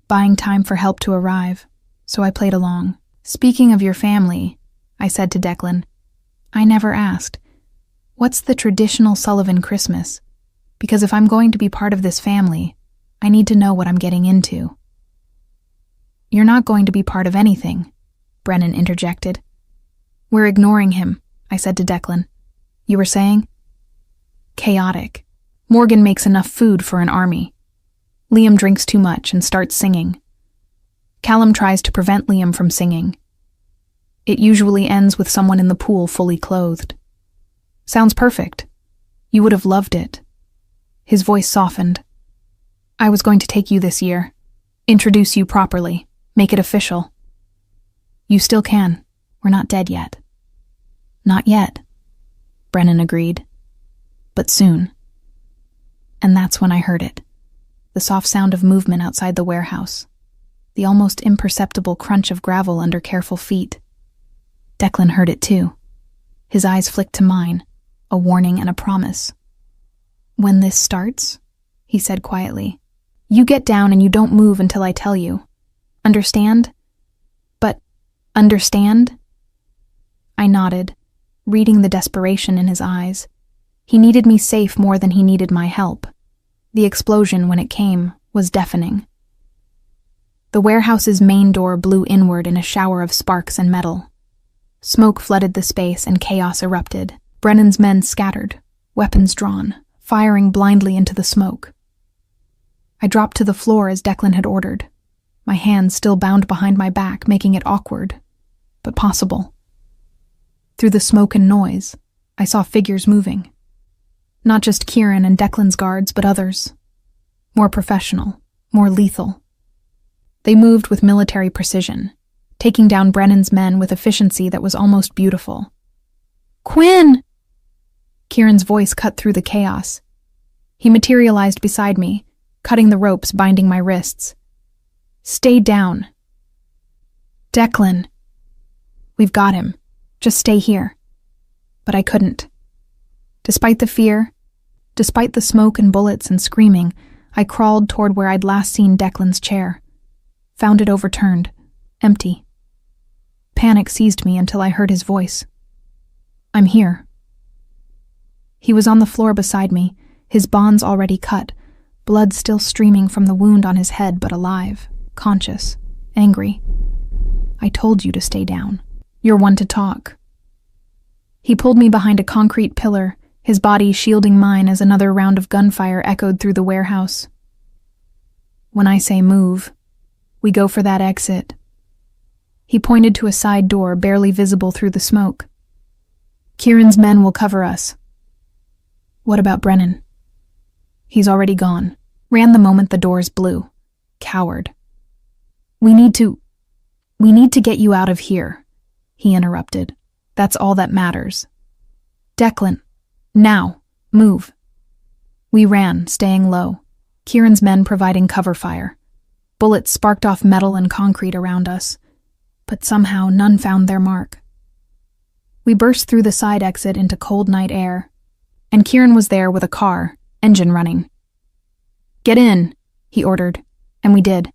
Buying time for help to arrive, so I played along. Speaking of your family, I said to Declan, I never asked, what's the traditional Sullivan Christmas? Because if I'm going to be part of this family, I need to know what I'm getting into. You're not going to be part of anything, Brennan interjected. We're ignoring him, I said to Declan. You were saying? Chaotic. Morgan makes enough food for an army. Liam drinks too much and starts singing. Callum tries to prevent Liam from singing. It usually ends with someone in the pool fully clothed. Sounds perfect. You would have loved it. His voice softened. I was going to take you this year. Introduce you properly. Make it official. You still can. We're not dead yet. Not yet, Brennan agreed. But soon. And that's when I heard it. The soft sound of movement outside the warehouse. The almost imperceptible crunch of gravel under careful feet. Declan heard it too. His eyes flicked to mine, a warning and a promise. When this starts, he said quietly, you get down and you don't move until I tell you. Understand? But, understand? I nodded, reading the desperation in his eyes. He needed me safe more than he needed my help. The explosion, when it came, was deafening. The warehouse's main door blew inward in a shower of sparks and metal. Smoke flooded the space and chaos erupted. Brennan's men scattered, weapons drawn, firing blindly into the smoke. I dropped to the floor as Declan had ordered, my hands still bound behind my back, making it awkward, but possible. Through the smoke and noise, I saw figures moving. Not just Kieran and Declan's guards, but others. More professional, more lethal. They moved with military precision, taking down Brennan's men with efficiency that was almost beautiful. Quinn! Kieran's voice cut through the chaos. He materialized beside me, cutting the ropes binding my wrists. Stay down. Declan. We've got him. Just stay here. But I couldn't. Despite the fear, despite the smoke and bullets and screaming, I crawled toward where I'd last seen Declan's chair. Found it overturned, empty. Panic seized me until I heard his voice. I'm here. He was on the floor beside me, his bonds already cut, blood still streaming from the wound on his head, but alive, conscious, angry. I told you to stay down. You're one to talk. He pulled me behind a concrete pillar, his body shielding mine as another round of gunfire echoed through the warehouse. When I say move, we go for that exit. He pointed to a side door barely visible through the smoke. Kieran's men will cover us. What about Brennan? He's already gone. Ran the moment the doors blew. Coward. We need to get you out of here, he interrupted. That's all that matters. Declan, now, move. We ran, staying low. Kieran's men providing cover fire. Bullets sparked off metal and concrete around us, but somehow none found their mark. We burst through the side exit into cold night air, and Kieran was there with a car, engine running. Get in, he ordered, and we did.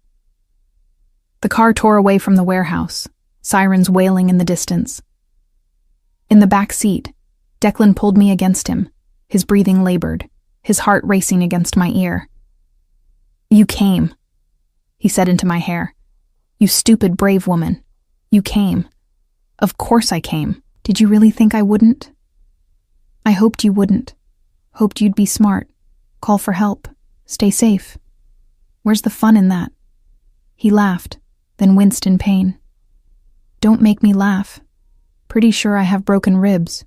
The car tore away from the warehouse, sirens wailing in the distance. In the back seat, Declan pulled me against him, his breathing labored, his heart racing against my ear. You came, he said into my hair. You stupid, brave woman. You came. Of course I came. Did you really think I wouldn't? I hoped you wouldn't. Hoped you'd be smart. Call for help. Stay safe. Where's the fun in that? He laughed, then winced in pain. Don't make me laugh. Pretty sure I have broken ribs.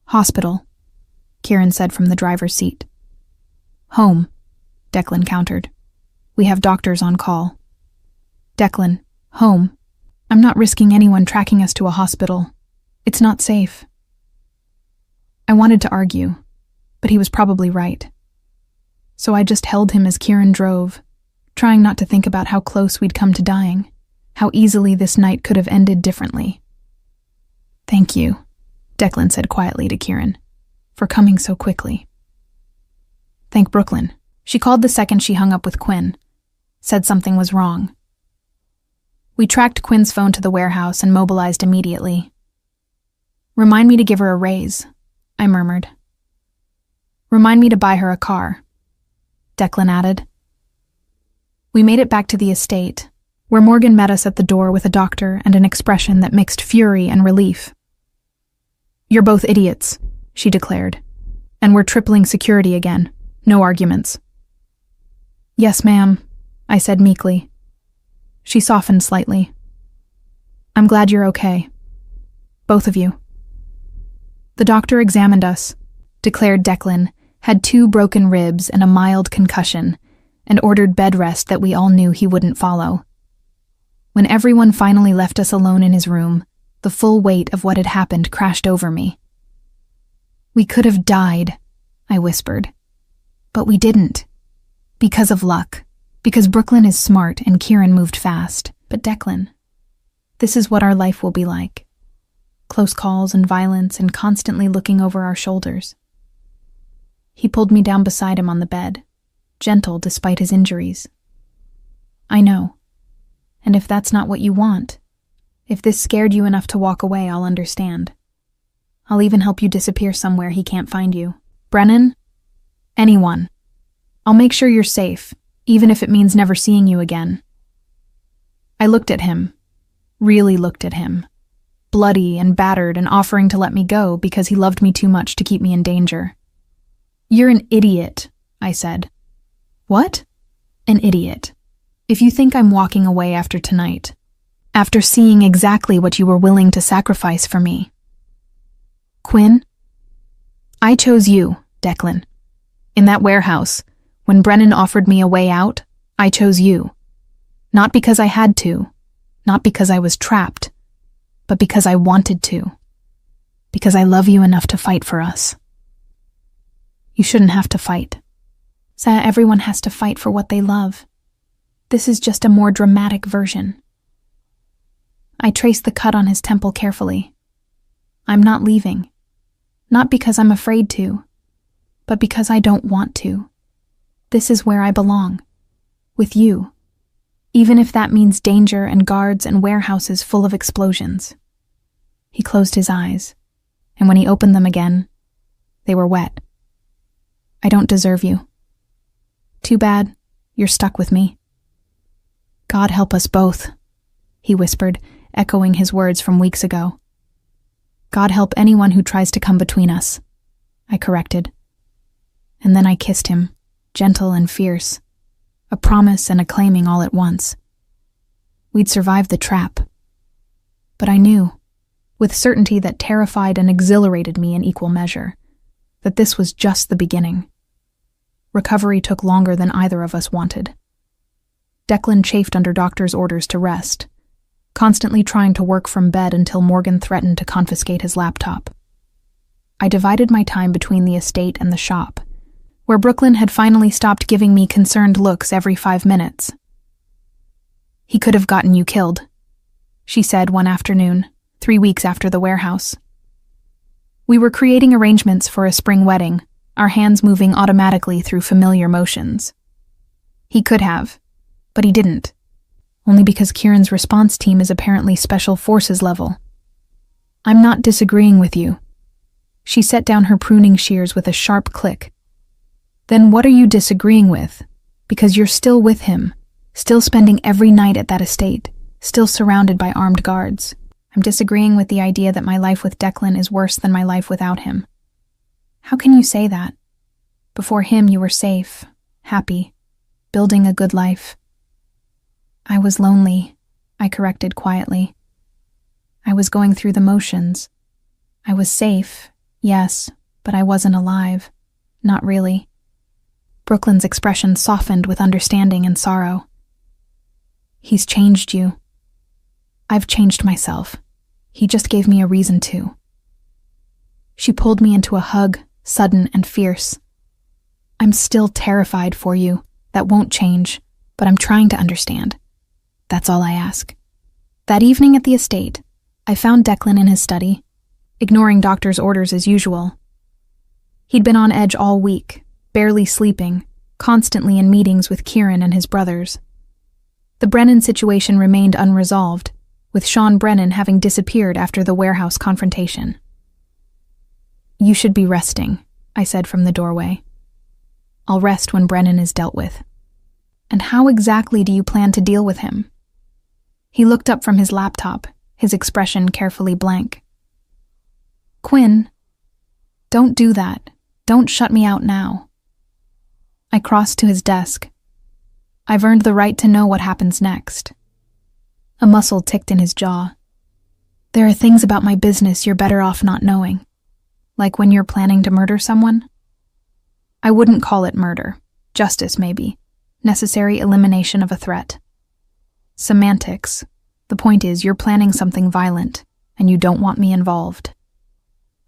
Hospital, Kieran said from the driver's seat. Home, Declan countered. We have doctors on call. Declan, home. I'm not risking anyone tracking us to a hospital. It's not safe. I wanted to argue, but he was probably right. So I just held him as Kieran drove, trying not to think about how close we'd come to dying, how easily this night could have ended differently. "Thank you," Declan said quietly to Kieran, "for coming so quickly." "Thank Brooklyn." She called the second she hung up with Quinn, said something was wrong. We tracked Quinn's phone to the warehouse and mobilized immediately. "Remind me to give her a raise," I murmured. "Remind me to buy her a car," Declan added. We made it back to the estate, where Morgan met us at the door with a doctor and an expression that mixed fury and relief. "You're both idiots," she declared, "and we're tripling security again. No arguments." "Yes, ma'am," I said meekly. She softened slightly. "I'm glad you're okay. Both of you." The doctor examined us, declared Declan had 2 broken ribs and a mild concussion, and ordered bed rest that we all knew he wouldn't follow. When everyone finally left us alone in his room, the full weight of what had happened crashed over me. "We could have died," I whispered. "But we didn't. Because of luck. Because Brooklyn is smart and Kieran moved fast. But Declan, this is what our life will be like. Close calls and violence and constantly looking over our shoulders." He pulled me down beside him on the bed, gentle despite his injuries. "I know. And if that's not what you want, if this scared you enough to walk away, I'll understand. I'll even help you disappear somewhere he can't find you. Brennan? Anyone. I'll make sure you're safe, even if it means never seeing you again." I looked at him, really looked at him, bloody and battered and offering to let me go because he loved me too much to keep me in danger. "You're an idiot," I said. "What?" "An idiot. If you think I'm walking away after tonight, after seeing exactly what you were willing to sacrifice for me." "Quinn, I chose you, Declan. In that warehouse, when Brennan offered me a way out, I chose you. Not because I had to, not because I was trapped, but because I wanted to. Because I love you enough to fight for us." "You shouldn't have to fight. Everyone has to fight for what they love. This is just a more dramatic version." I traced the cut on his temple carefully. "I'm not leaving. Not because I'm afraid to, but because I don't want to. This is where I belong. With you. Even if that means danger and guards and warehouses full of explosions." He closed his eyes, and when he opened them again, they were wet. "I don't deserve you. Too bad, you're stuck with me." "God help us both," he whispered, echoing his words from weeks ago. "God help anyone who tries to come between us," I corrected. And then I kissed him, gentle and fierce, a promise and a claiming all at once. We'd survived the trap. But I knew, with certainty that terrified and exhilarated me in equal measure, that this was just the beginning. Recovery took longer than either of us wanted. Declan chafed under doctor's orders to rest, constantly trying to work from bed until Morgan threatened to confiscate his laptop. I divided my time between the estate and the shop, where Brooklyn had finally stopped giving me concerned looks every 5 minutes. "He could have gotten you killed," she said one afternoon, 3 weeks after the warehouse. We were creating arrangements for a spring wedding, our hands moving automatically through familiar motions. He could have, but he didn't, only because Kieran's response team is apparently special forces level. "I'm not disagreeing with you." She set down her pruning shears with a sharp click. "Then what are you disagreeing with? Because you're still with him, still spending every night at that estate, still surrounded by armed guards. I'm disagreeing with the idea that my life with Declan is worse than my life without him." "How can you say that? Before him you were safe, happy, building a good life." "I was lonely," I corrected quietly. "I was going through the motions. I was safe, yes, but I wasn't alive. Not really." Brooklyn's expression softened with understanding and sorrow. "He's changed you." "I've changed myself. He just gave me a reason to." She pulled me into a hug, sudden and fierce. I'm still terrified for you. That won't change, but I'm trying to understand. That's all I ask. That evening at the estate, I found Declan in his study, ignoring doctor's orders as usual. He'd been on edge all week, barely sleeping, constantly in meetings with Kieran and his brothers. The Brennan situation remained unresolved, with Sean Brennan having disappeared after the warehouse confrontation. You should be resting, I said from the doorway. I'll rest when Brennan is dealt with. And how exactly do you plan to deal with him? He looked up from his laptop, his expression carefully blank. Quinn, don't do that. Don't shut me out now. I crossed to his desk. I've earned the right to know what happens next. A muscle ticked in his jaw. There are things about my business you're better off not knowing. Like when you're planning to murder someone? I wouldn't call it murder. Justice, maybe. Necessary elimination of a threat. Semantics. The point is, you're planning something violent, and you don't want me involved.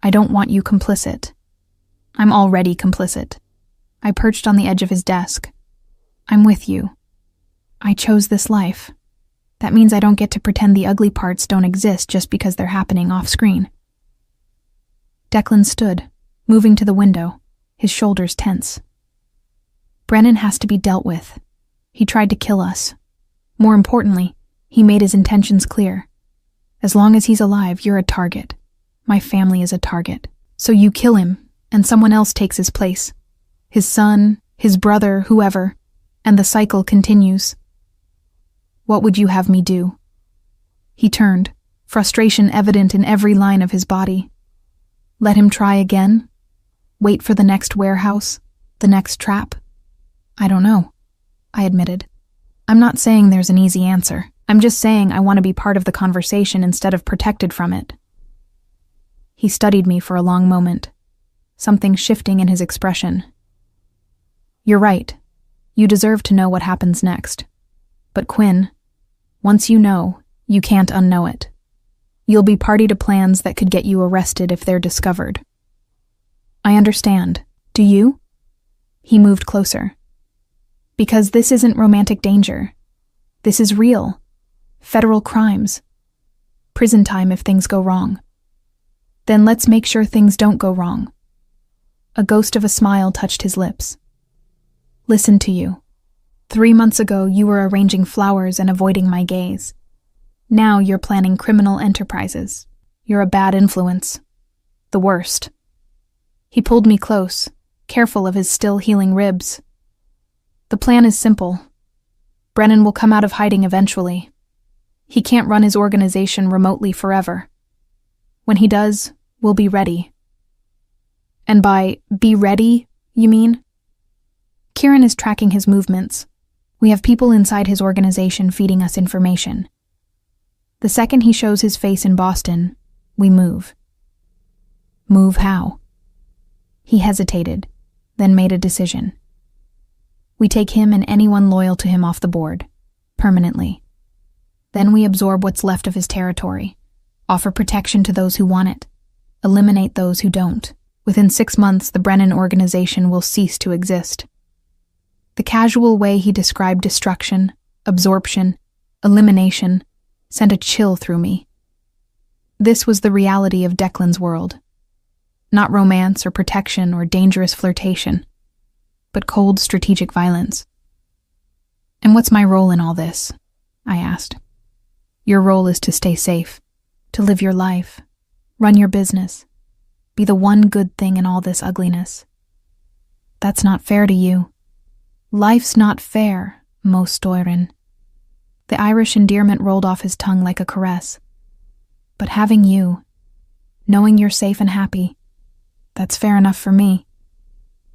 I don't want you complicit. I'm already complicit. I perched on the edge of his desk. I'm with you. I chose this life. That means I don't get to pretend the ugly parts don't exist just because they're happening off-screen. Declan stood, moving to the window, his shoulders tense. Brennan has to be dealt with. He tried to kill us. More importantly, he made his intentions clear. As long as he's alive, you're a target. My family is a target. So you kill him, and someone else takes his place. His son, his brother, whoever, and the cycle continues. What would you have me do? He turned, frustration evident in every line of his body. Let him try again? Wait for the next warehouse? The next trap? I don't know, I admitted. I'm not saying there's an easy answer. I'm just saying I want to be part of the conversation instead of protected from it. He studied me for a long moment, something shifting in his expression. You're right. You deserve to know what happens next. But Quinn, once you know, you can't unknow it. You'll be party to plans that could get you arrested if they're discovered. I understand. Do you? He moved closer. Because this isn't romantic danger. This is real. Federal crimes. Prison time if things go wrong. Then let's make sure things don't go wrong. A ghost of a smile touched his lips. Listen to you. 3 months ago, you were arranging flowers and avoiding my gaze. Now you're planning criminal enterprises. You're a bad influence. The worst. He pulled me close, careful of his still healing ribs. The plan is simple. Brennan will come out of hiding eventually. He can't run his organization remotely forever. When he does, we'll be ready. And by be ready, you mean? Kieran is tracking his movements. We have people inside his organization feeding us information. The second he shows his face in Boston, we move. Move how? He hesitated, then made a decision. We take him and anyone loyal to him off the board, permanently. Then we absorb what's left of his territory, offer protection to those who want it, eliminate those who don't. Within 6 months, the Brennan organization will cease to exist. The casual way he described destruction, absorption, elimination, sent a chill through me. This was the reality of Declan's world. Not romance or protection or dangerous flirtation, but cold strategic violence. And what's my role in all this? I asked. Your role is to stay safe, to live your life, run your business, be the one good thing in all this ugliness. That's not fair to you. Life's not fair, Mo Stoirin. The Irish endearment rolled off his tongue like a caress. But having you, knowing you're safe and happy, that's fair enough for me.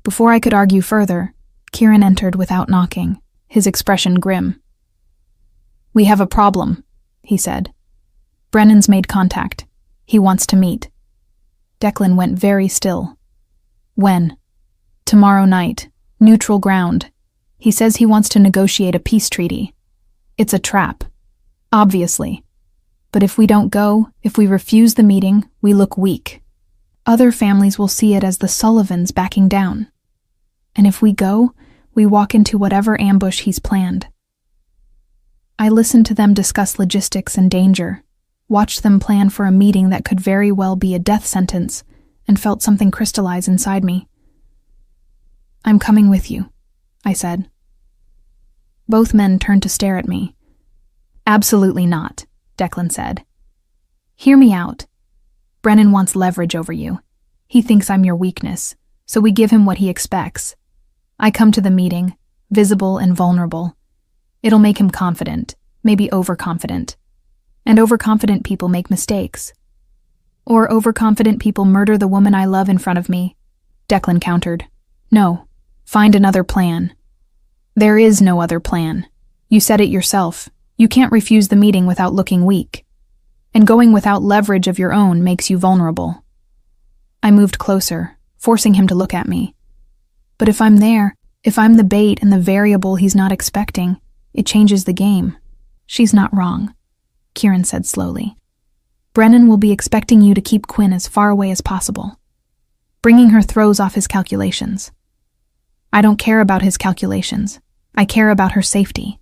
Before I could argue further, Kieran entered without knocking, his expression grim. We have a problem, he said. Brennan's made contact. He wants to meet. Declan went very still. When? Tomorrow night. Neutral ground. He says he wants to negotiate a peace treaty. It's a trap. Obviously. But if we don't go, if we refuse the meeting, we look weak. Other families will see it as the Sullivans backing down. And if we go, we walk into whatever ambush he's planned. I listened to them discuss logistics and danger, watched them plan for a meeting that could very well be a death sentence, and felt something crystallize inside me. "I'm coming with you," I said. Both men turned to stare at me. "Absolutely not," Declan said. "Hear me out. Brennan wants leverage over you. He thinks I'm your weakness, so we give him what he expects. I come to the meeting, visible and vulnerable. It'll make him confident, maybe overconfident. And overconfident people make mistakes. Or overconfident people murder the woman I love in front of me," Declan countered. "No, find another plan." "There is no other plan. You said it yourself. You can't refuse the meeting without looking weak. And going without leverage of your own makes you vulnerable." I moved closer, forcing him to look at me. "But if I'm there, if I'm the bait and the variable he's not expecting, it changes the game." "She's not wrong," Kieran said slowly. "Brennan will be expecting you to keep Quinn as far away as possible. Bringing her throws off his calculations. I don't care about his calculations. I care about her safety."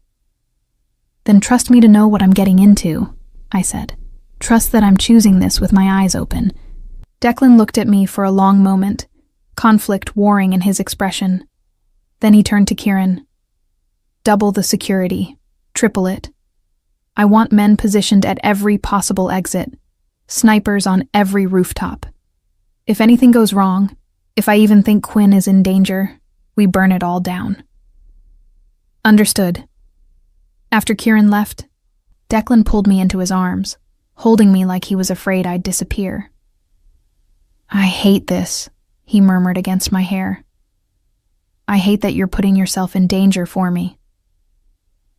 "Then trust me to know what I'm getting into," I said. "Trust that I'm choosing this with my eyes open." Declan looked at me for a long moment, conflict warring in his expression. Then he turned to Kieran. "Double the security. Triple it. I want men positioned at every possible exit. Snipers on every rooftop. If anything goes wrong, if I even think Quinn is in danger, we burn it all down." "Understood." After Kieran left, Declan pulled me into his arms, holding me like he was afraid I'd disappear. "I hate this," he murmured against my hair. "I hate that you're putting yourself in danger for me.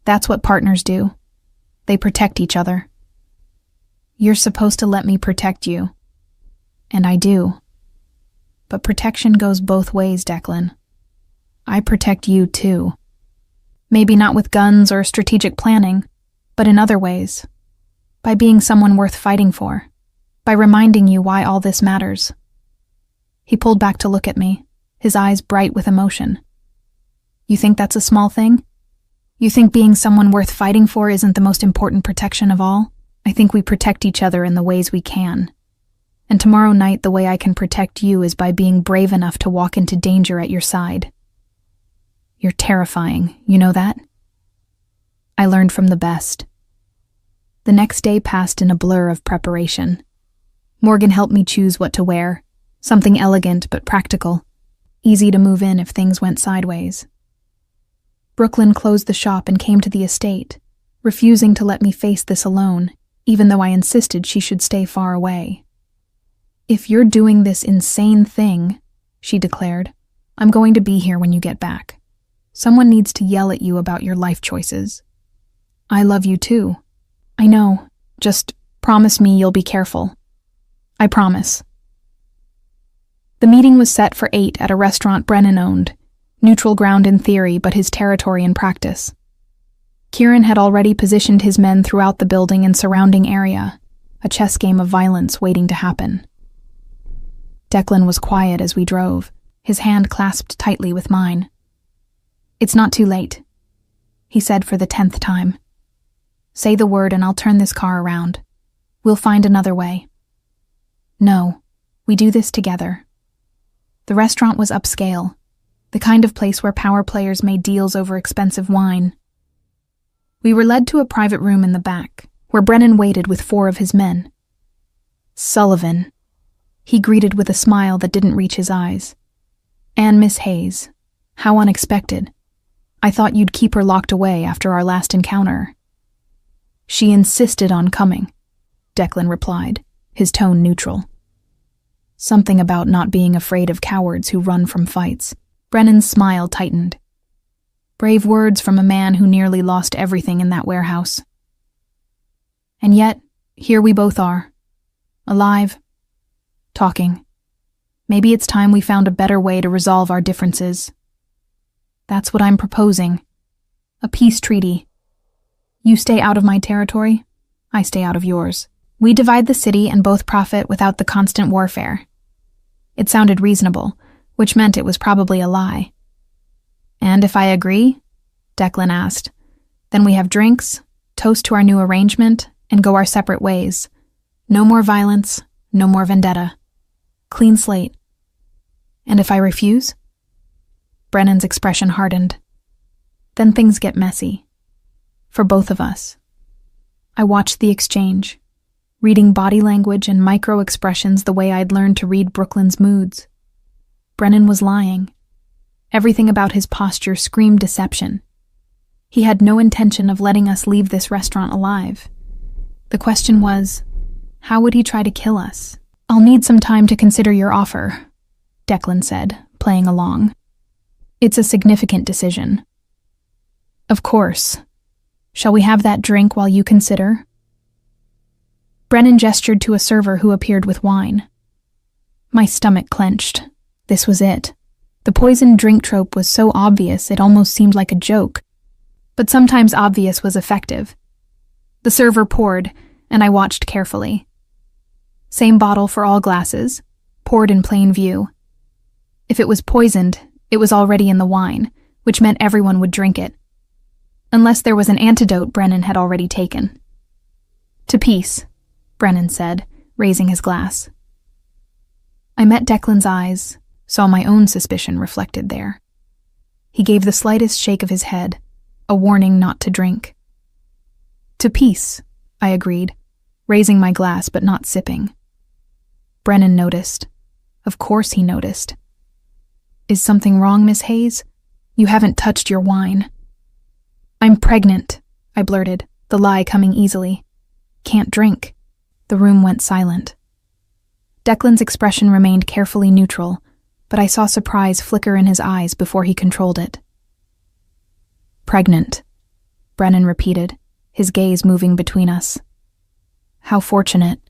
That's what partners do. They protect each other. You're supposed to let me protect you. And I do. But protection goes both ways, Declan. I protect you too. Maybe not with guns or strategic planning, but in other ways. By being someone worth fighting for. By reminding you why all this matters." He pulled back to look at me, his eyes bright with emotion. "You think that's a small thing? You think being someone worth fighting for isn't the most important protection of all? I think we protect each other in the ways we can. And tomorrow night the way I can protect you is by being brave enough to walk into danger at your side. You're terrifying, you know that? I learned from the best." The next day passed in a blur of preparation. Morgan helped me choose what to wear, something elegant but practical, easy to move in if things went sideways. Brooklyn closed the shop and came to the estate, refusing to let me face this alone, even though I insisted she should stay far away. "If you're doing this insane thing," she declared, "I'm going to be here when you get back. Someone needs to yell at you about your life choices." "I love you too." "I know. Just promise me you'll be careful." "I promise." The meeting was set for 8 at a restaurant Brennan owned, neutral ground in theory but his territory in practice. Kieran had already positioned his men throughout the building and surrounding area, a chess game of violence waiting to happen. Declan was quiet as we drove, his hand clasped tightly with mine. "It's not too late," he said for the 10th time. "Say the word and I'll turn this car around. We'll find another way." "No, we do this together." The restaurant was upscale, the kind of place where power players made deals over expensive wine. We were led to a private room in the back, where Brennan waited with 4 of his men. "Sullivan," he greeted with a smile that didn't reach his eyes. "And Miss Hayes. How unexpected. I thought you'd keep her locked away after our last encounter." "She insisted on coming," Declan replied, his tone neutral. Something about not being afraid of cowards who run from fights. Brennan's smile tightened. Brave words from a man who nearly lost everything in that warehouse. And yet, here we both are. Alive. Talking. Maybe it's time we found a better way to resolve our differences. That's what I'm proposing. A peace treaty. You stay out of my territory, I stay out of yours. We divide the city and both profit without the constant warfare. It sounded reasonable, which meant it was probably a lie. "And if I agree?" Declan asked. "Then we have drinks, toast to our new arrangement, and go our separate ways. No more violence, no more vendetta. Clean slate." "And if I refuse?" Brennan's expression hardened. "Then things get messy. For both of us." I watched the exchange, reading body language and micro-expressions the way I'd learned to read Brooklyn's moods. Brennan was lying. Everything about his posture screamed deception. He had no intention of letting us leave this restaurant alive. The question was, how would he try to kill us? "I'll need some time to consider your offer," Declan said, playing along. "It's a significant decision." "Of course. Shall we have that drink while you consider?" Brennan gestured to a server who appeared with wine. My stomach clenched. This was it. The poisoned drink trope was so obvious it almost seemed like a joke. But sometimes obvious was effective. The server poured, and I watched carefully. Same bottle for all glasses, poured in plain view. If it was poisoned, it was already in the wine, which meant everyone would drink it. Unless there was an antidote Brennan had already taken. "To peace," Brennan said, raising his glass. I met Declan's eyes, saw my own suspicion reflected there. He gave the slightest shake of his head, a warning not to drink. "To peace," I agreed, raising my glass but not sipping. Brennan noticed. Of course he noticed. "Is something wrong, Miss Hayes? You haven't touched your wine." "I'm pregnant," I blurted, the lie coming easily. "Can't drink." The room went silent. Declan's expression remained carefully neutral, but I saw surprise flicker in his eyes before he controlled it. "Pregnant," Brennan repeated, his gaze moving between us. "How fortunate.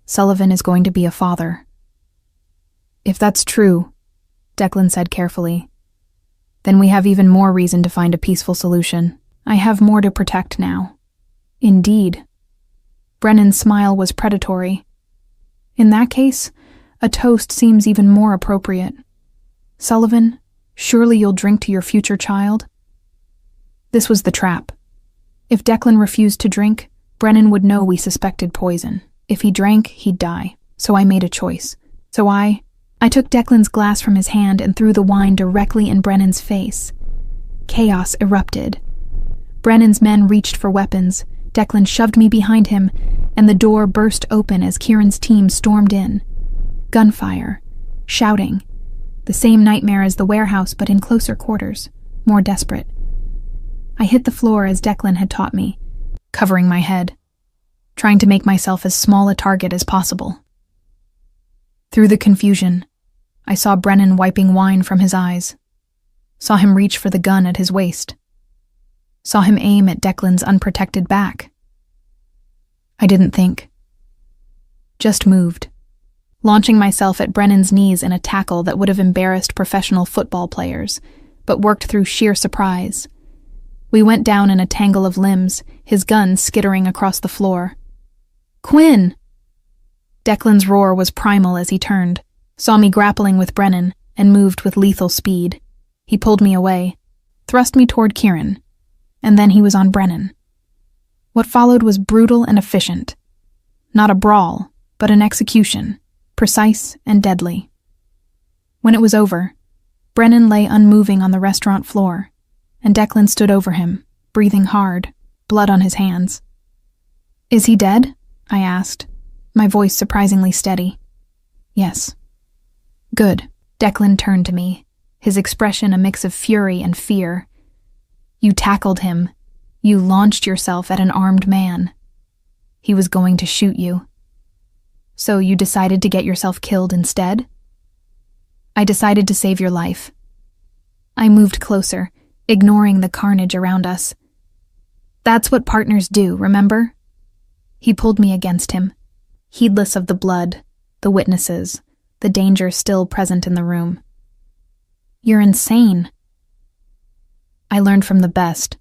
Sullivan is going to be a father." "If that's true," Declan said carefully, "then we have even more reason to find a peaceful solution. I have more to protect now." "Indeed." Brennan's smile was predatory. "In that case, a toast seems even more appropriate. Sullivan, surely you'll drink to your future child?" This was the trap. If Declan refused to drink, Brennan would know we suspected poison. If he drank, he'd die. So I made a choice. I took Declan's glass from his hand and threw the wine directly in Brennan's face. Chaos erupted. Brennan's men reached for weapons. Declan shoved me behind him, and the door burst open as Kieran's team stormed in. Gunfire. Shouting. The same nightmare as the warehouse, but in closer quarters. More desperate. I hit the floor as Declan had taught me, covering my head, trying to make myself as small a target as possible. Through the confusion, I saw Brennan wiping wine from his eyes. Saw him reach for the gun at his waist. Saw him aim at Declan's unprotected back. I didn't think. Just moved, launching myself at Brennan's knees in a tackle that would have embarrassed professional football players, but worked through sheer surprise. We went down in a tangle of limbs, his gun skittering across the floor. "Quinn!" Declan's roar was primal as he turned, saw me grappling with Brennan, and moved with lethal speed. He pulled me away, thrust me toward Kieran, and then he was on Brennan. What followed was brutal and efficient. Not a brawl, but an execution, precise and deadly. When it was over, Brennan lay unmoving on the restaurant floor, and Declan stood over him, breathing hard, blood on his hands. "Is he dead?" I asked, my voice surprisingly steady. "Yes." "Good." Declan turned to me, his expression a mix of fury and fear. "You tackled him. You launched yourself at an armed man. He was going to shoot you. So you decided to get yourself killed instead?" "I decided to save your life." I moved closer, ignoring the carnage around us. "That's what partners do, remember?" He pulled me against him, heedless of the blood, the witnesses, the danger still present in the room. "You're insane." "I learned from the best."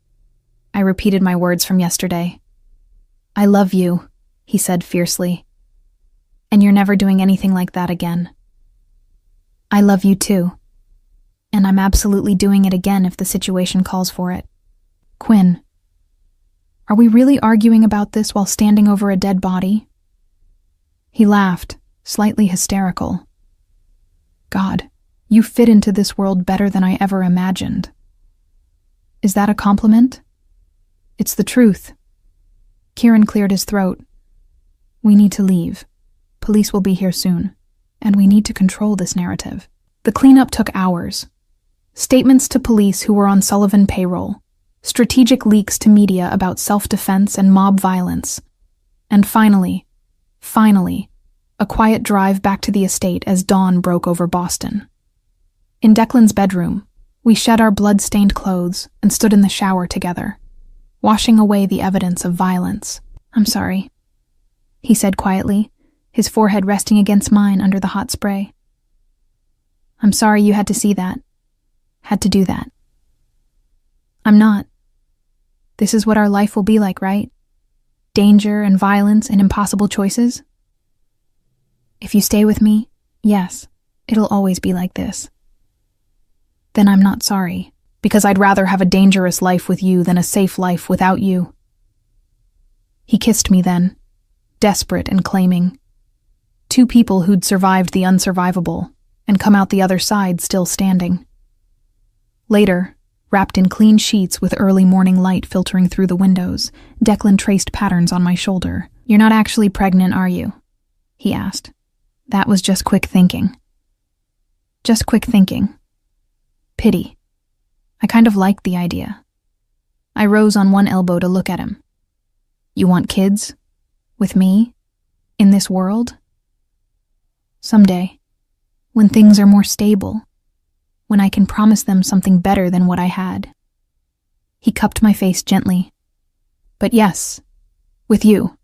I repeated my words from yesterday. "I love you," he said fiercely. "And you're never doing anything like that again." I love you too. And I'm absolutely doing it again if the situation calls for it. Quinn, are we really arguing about this while standing over a dead body? He laughed, slightly hysterical. God, you fit into this world better than I ever imagined. Is that a compliment? It's the truth. Kieran cleared his throat. We need to leave. Police will be here soon, and we need to control this narrative. The cleanup took hours. Statements to police who were on Sullivan payroll, strategic leaks to media about self-defense and mob violence, and finally, a quiet drive back to the estate as dawn broke over Boston. In Declan's bedroom, we shed our blood-stained clothes and stood in the shower together, washing away the evidence of violence. I'm sorry, he said quietly, his forehead resting against mine under the hot spray. I'm sorry you had to see that. Had to do that. I'm not. This is what our life will be like, right? Danger and violence and impossible choices? If you stay with me, yes, it'll always be like this. Then I'm not sorry, because I'd rather have a dangerous life with you than a safe life without you. He kissed me then, desperate and claiming. Two people who'd survived the unsurvivable and come out the other side still standing. Later, wrapped in clean sheets with early morning light filtering through the windows, Declan traced patterns on my shoulder. You're not actually pregnant, are you? He asked. That was just quick thinking. Just quick thinking. Pity. I kind of liked the idea. I rose on one elbow to look at him. You want kids? With me? In this world? Someday, when things are more stable, when I can promise them something better than what I had. He cupped my face gently. But yes, with you.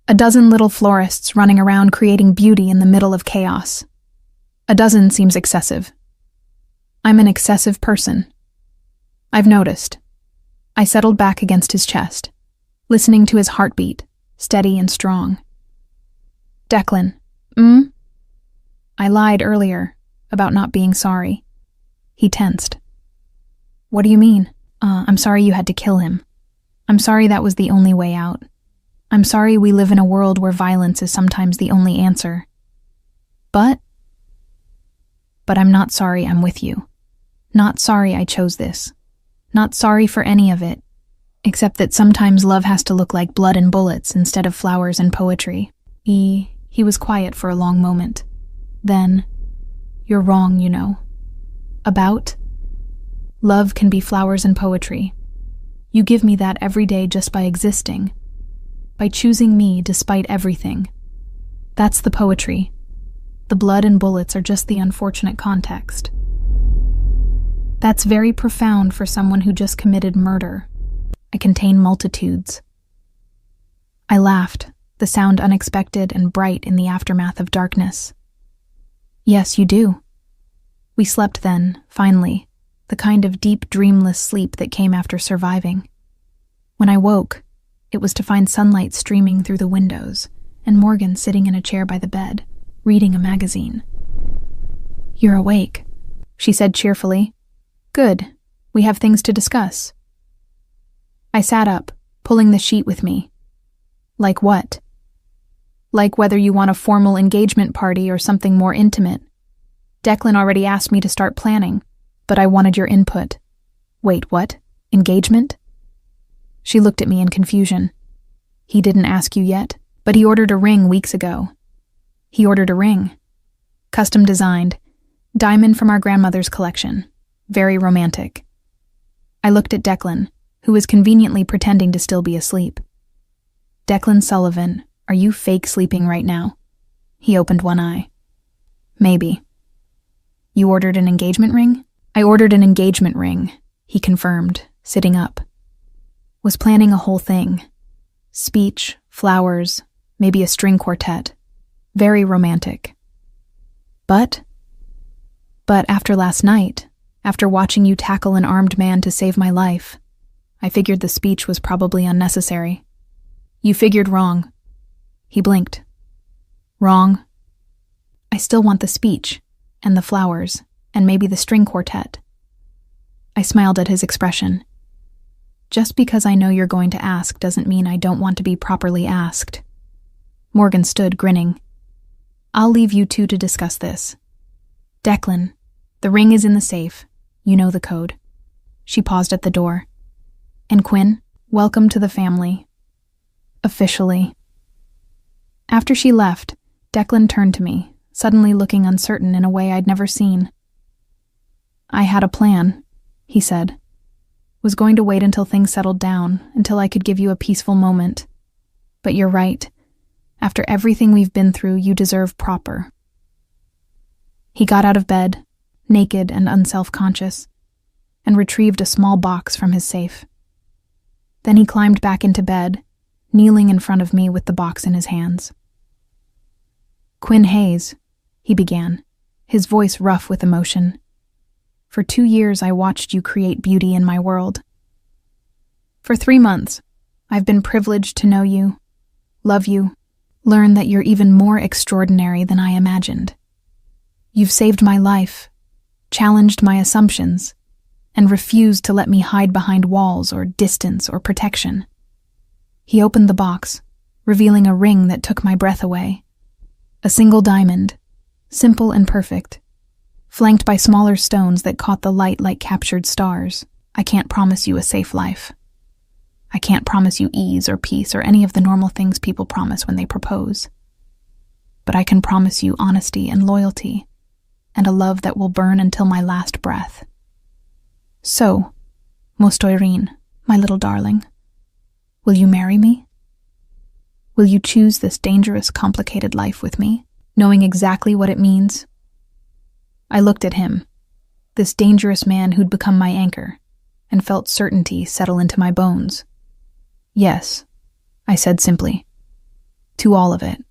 A dozen little florists running around creating beauty in the middle of chaos. A dozen seems excessive. I'm an excessive person. I've noticed. I settled back against his chest, listening to his heartbeat, steady and strong. Declan, I lied earlier about not being sorry. He tensed. What do you mean? I'm sorry you had to kill him. I'm sorry that was the only way out. I'm sorry we live in a world where violence is sometimes the only answer. But I'm not sorry I'm with you. Not sorry I chose this. Not sorry for any of it, except that sometimes love has to look like blood and bullets instead of flowers and poetry. He was quiet for a long moment. Then, you're wrong, you know. About? Love can be flowers and poetry. You give me that every day just by existing. By choosing me despite everything. That's the poetry. The blood and bullets are just the unfortunate context. That's very profound for someone who just committed murder. I contain multitudes. I laughed, the sound unexpected and bright in the aftermath of darkness. Yes, you do. We slept then, finally, the kind of deep, dreamless sleep that came after surviving. When I woke, it was to find sunlight streaming through the windows and Morgan sitting in a chair by the bed, reading a magazine. You're awake, she said cheerfully. Good. We have things to discuss. I sat up, pulling the sheet with me. Like what? Like whether you want a formal engagement party or something more intimate. Declan already asked me to start planning, but I wanted your input. Wait, what? Engagement? She looked at me in confusion. He didn't ask you yet, but he ordered a ring weeks ago. He ordered a ring. Custom designed. Diamond from our grandmother's collection. Very romantic. I looked at Declan, who was conveniently pretending to still be asleep. Declan Sullivan, are you fake sleeping right now? He opened one eye. Maybe. You ordered an engagement ring? I ordered an engagement ring, he confirmed, sitting up. Was planning a whole thing. Speech, flowers, maybe a string quartet. Very romantic. But after last night, after watching you tackle an armed man to save my life, I figured the speech was probably unnecessary. You figured wrong. He blinked. Wrong? I still want the speech. and the flowers, and maybe the string quartet. I smiled at his expression. Just because I know you're going to ask doesn't mean I don't want to be properly asked. Morgan stood, grinning. I'll leave you two to discuss this. Declan, the ring is in the safe. You know the code. She paused at the door. And Quinn, welcome to the family. Officially. After she left, Declan turned to me, suddenly looking uncertain in a way I'd never seen. I had a plan, he said. Was going to wait until things settled down, until I could give you a peaceful moment. But you're right. After everything we've been through, you deserve proper. He got out of bed, naked and unself-conscious, and retrieved a small box from his safe. Then he climbed back into bed, kneeling in front of me with the box in his hands. Quinn Hayes, he began, his voice rough with emotion. For 2 years I watched you create beauty in my world. For 3 months, I've been privileged to know you, love you, learn that you're even more extraordinary than I imagined. You've saved my life, challenged my assumptions, and refused to let me hide behind walls or distance or protection. He opened the box, revealing a ring that took my breath away. A single diamond, simple and perfect, flanked by smaller stones that caught the light like captured stars. I can't promise you a safe life. I can't promise you ease or peace or any of the normal things people promise when they propose. But I can promise you honesty and loyalty, and a love that will burn until my last breath. So, Mostoirin, my little darling, will you marry me? Will you choose this dangerous, complicated life with me, knowing exactly what it means? I looked at him, this dangerous man who'd become my anchor, and felt certainty settle into my bones. Yes, I said simply. To all of it.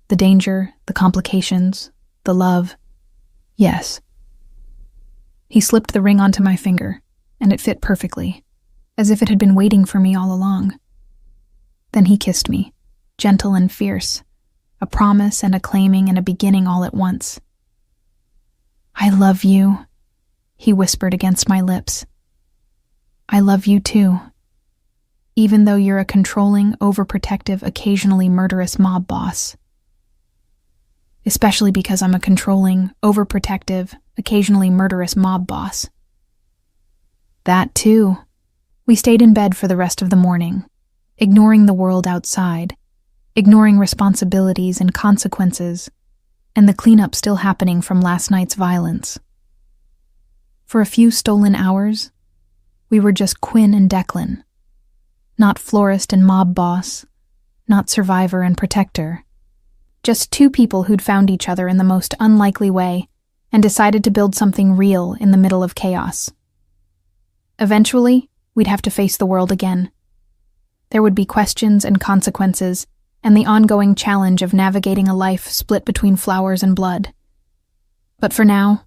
The danger, the complications, the love. Yes. He slipped the ring onto my finger, and it fit perfectly, as if it had been waiting for me all along. Then he kissed me, gentle and fierce, a promise and a claiming and a beginning all at once. I love you, he whispered against my lips. I love you too. Even though you're a controlling, overprotective, occasionally murderous mob boss. Especially because I'm a controlling, overprotective, occasionally murderous mob boss. That too. We stayed in bed for the rest of the morning, ignoring the world outside, ignoring responsibilities and consequences, and the cleanup still happening from last night's violence. For a few stolen hours, we were just Quinn and Declan. Not florist and mob boss, not survivor and protector. Just 2 people who'd found each other in the most unlikely way and decided to build something real in the middle of chaos. Eventually, we'd have to face the world again. There would be questions and consequences, and the ongoing challenge of navigating a life split between flowers and blood. But for now,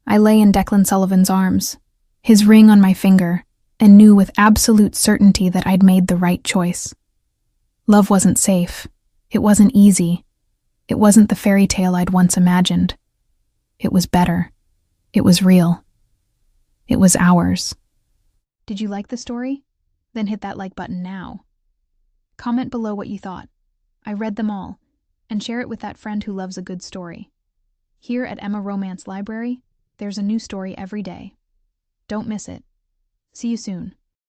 I lay in Declan Sullivan's arms, his ring on my finger, and knew with absolute certainty that I'd made the right choice. Love wasn't safe. It wasn't easy. It wasn't the fairy tale I'd once imagined. It was better. It was real. It was ours. Did you like the story? Then hit that like button now. Comment below what you thought. I read them all, and share it with that friend who loves a good story. Here at Emma Romance Library, there's a new story every day. Don't miss it. See you soon.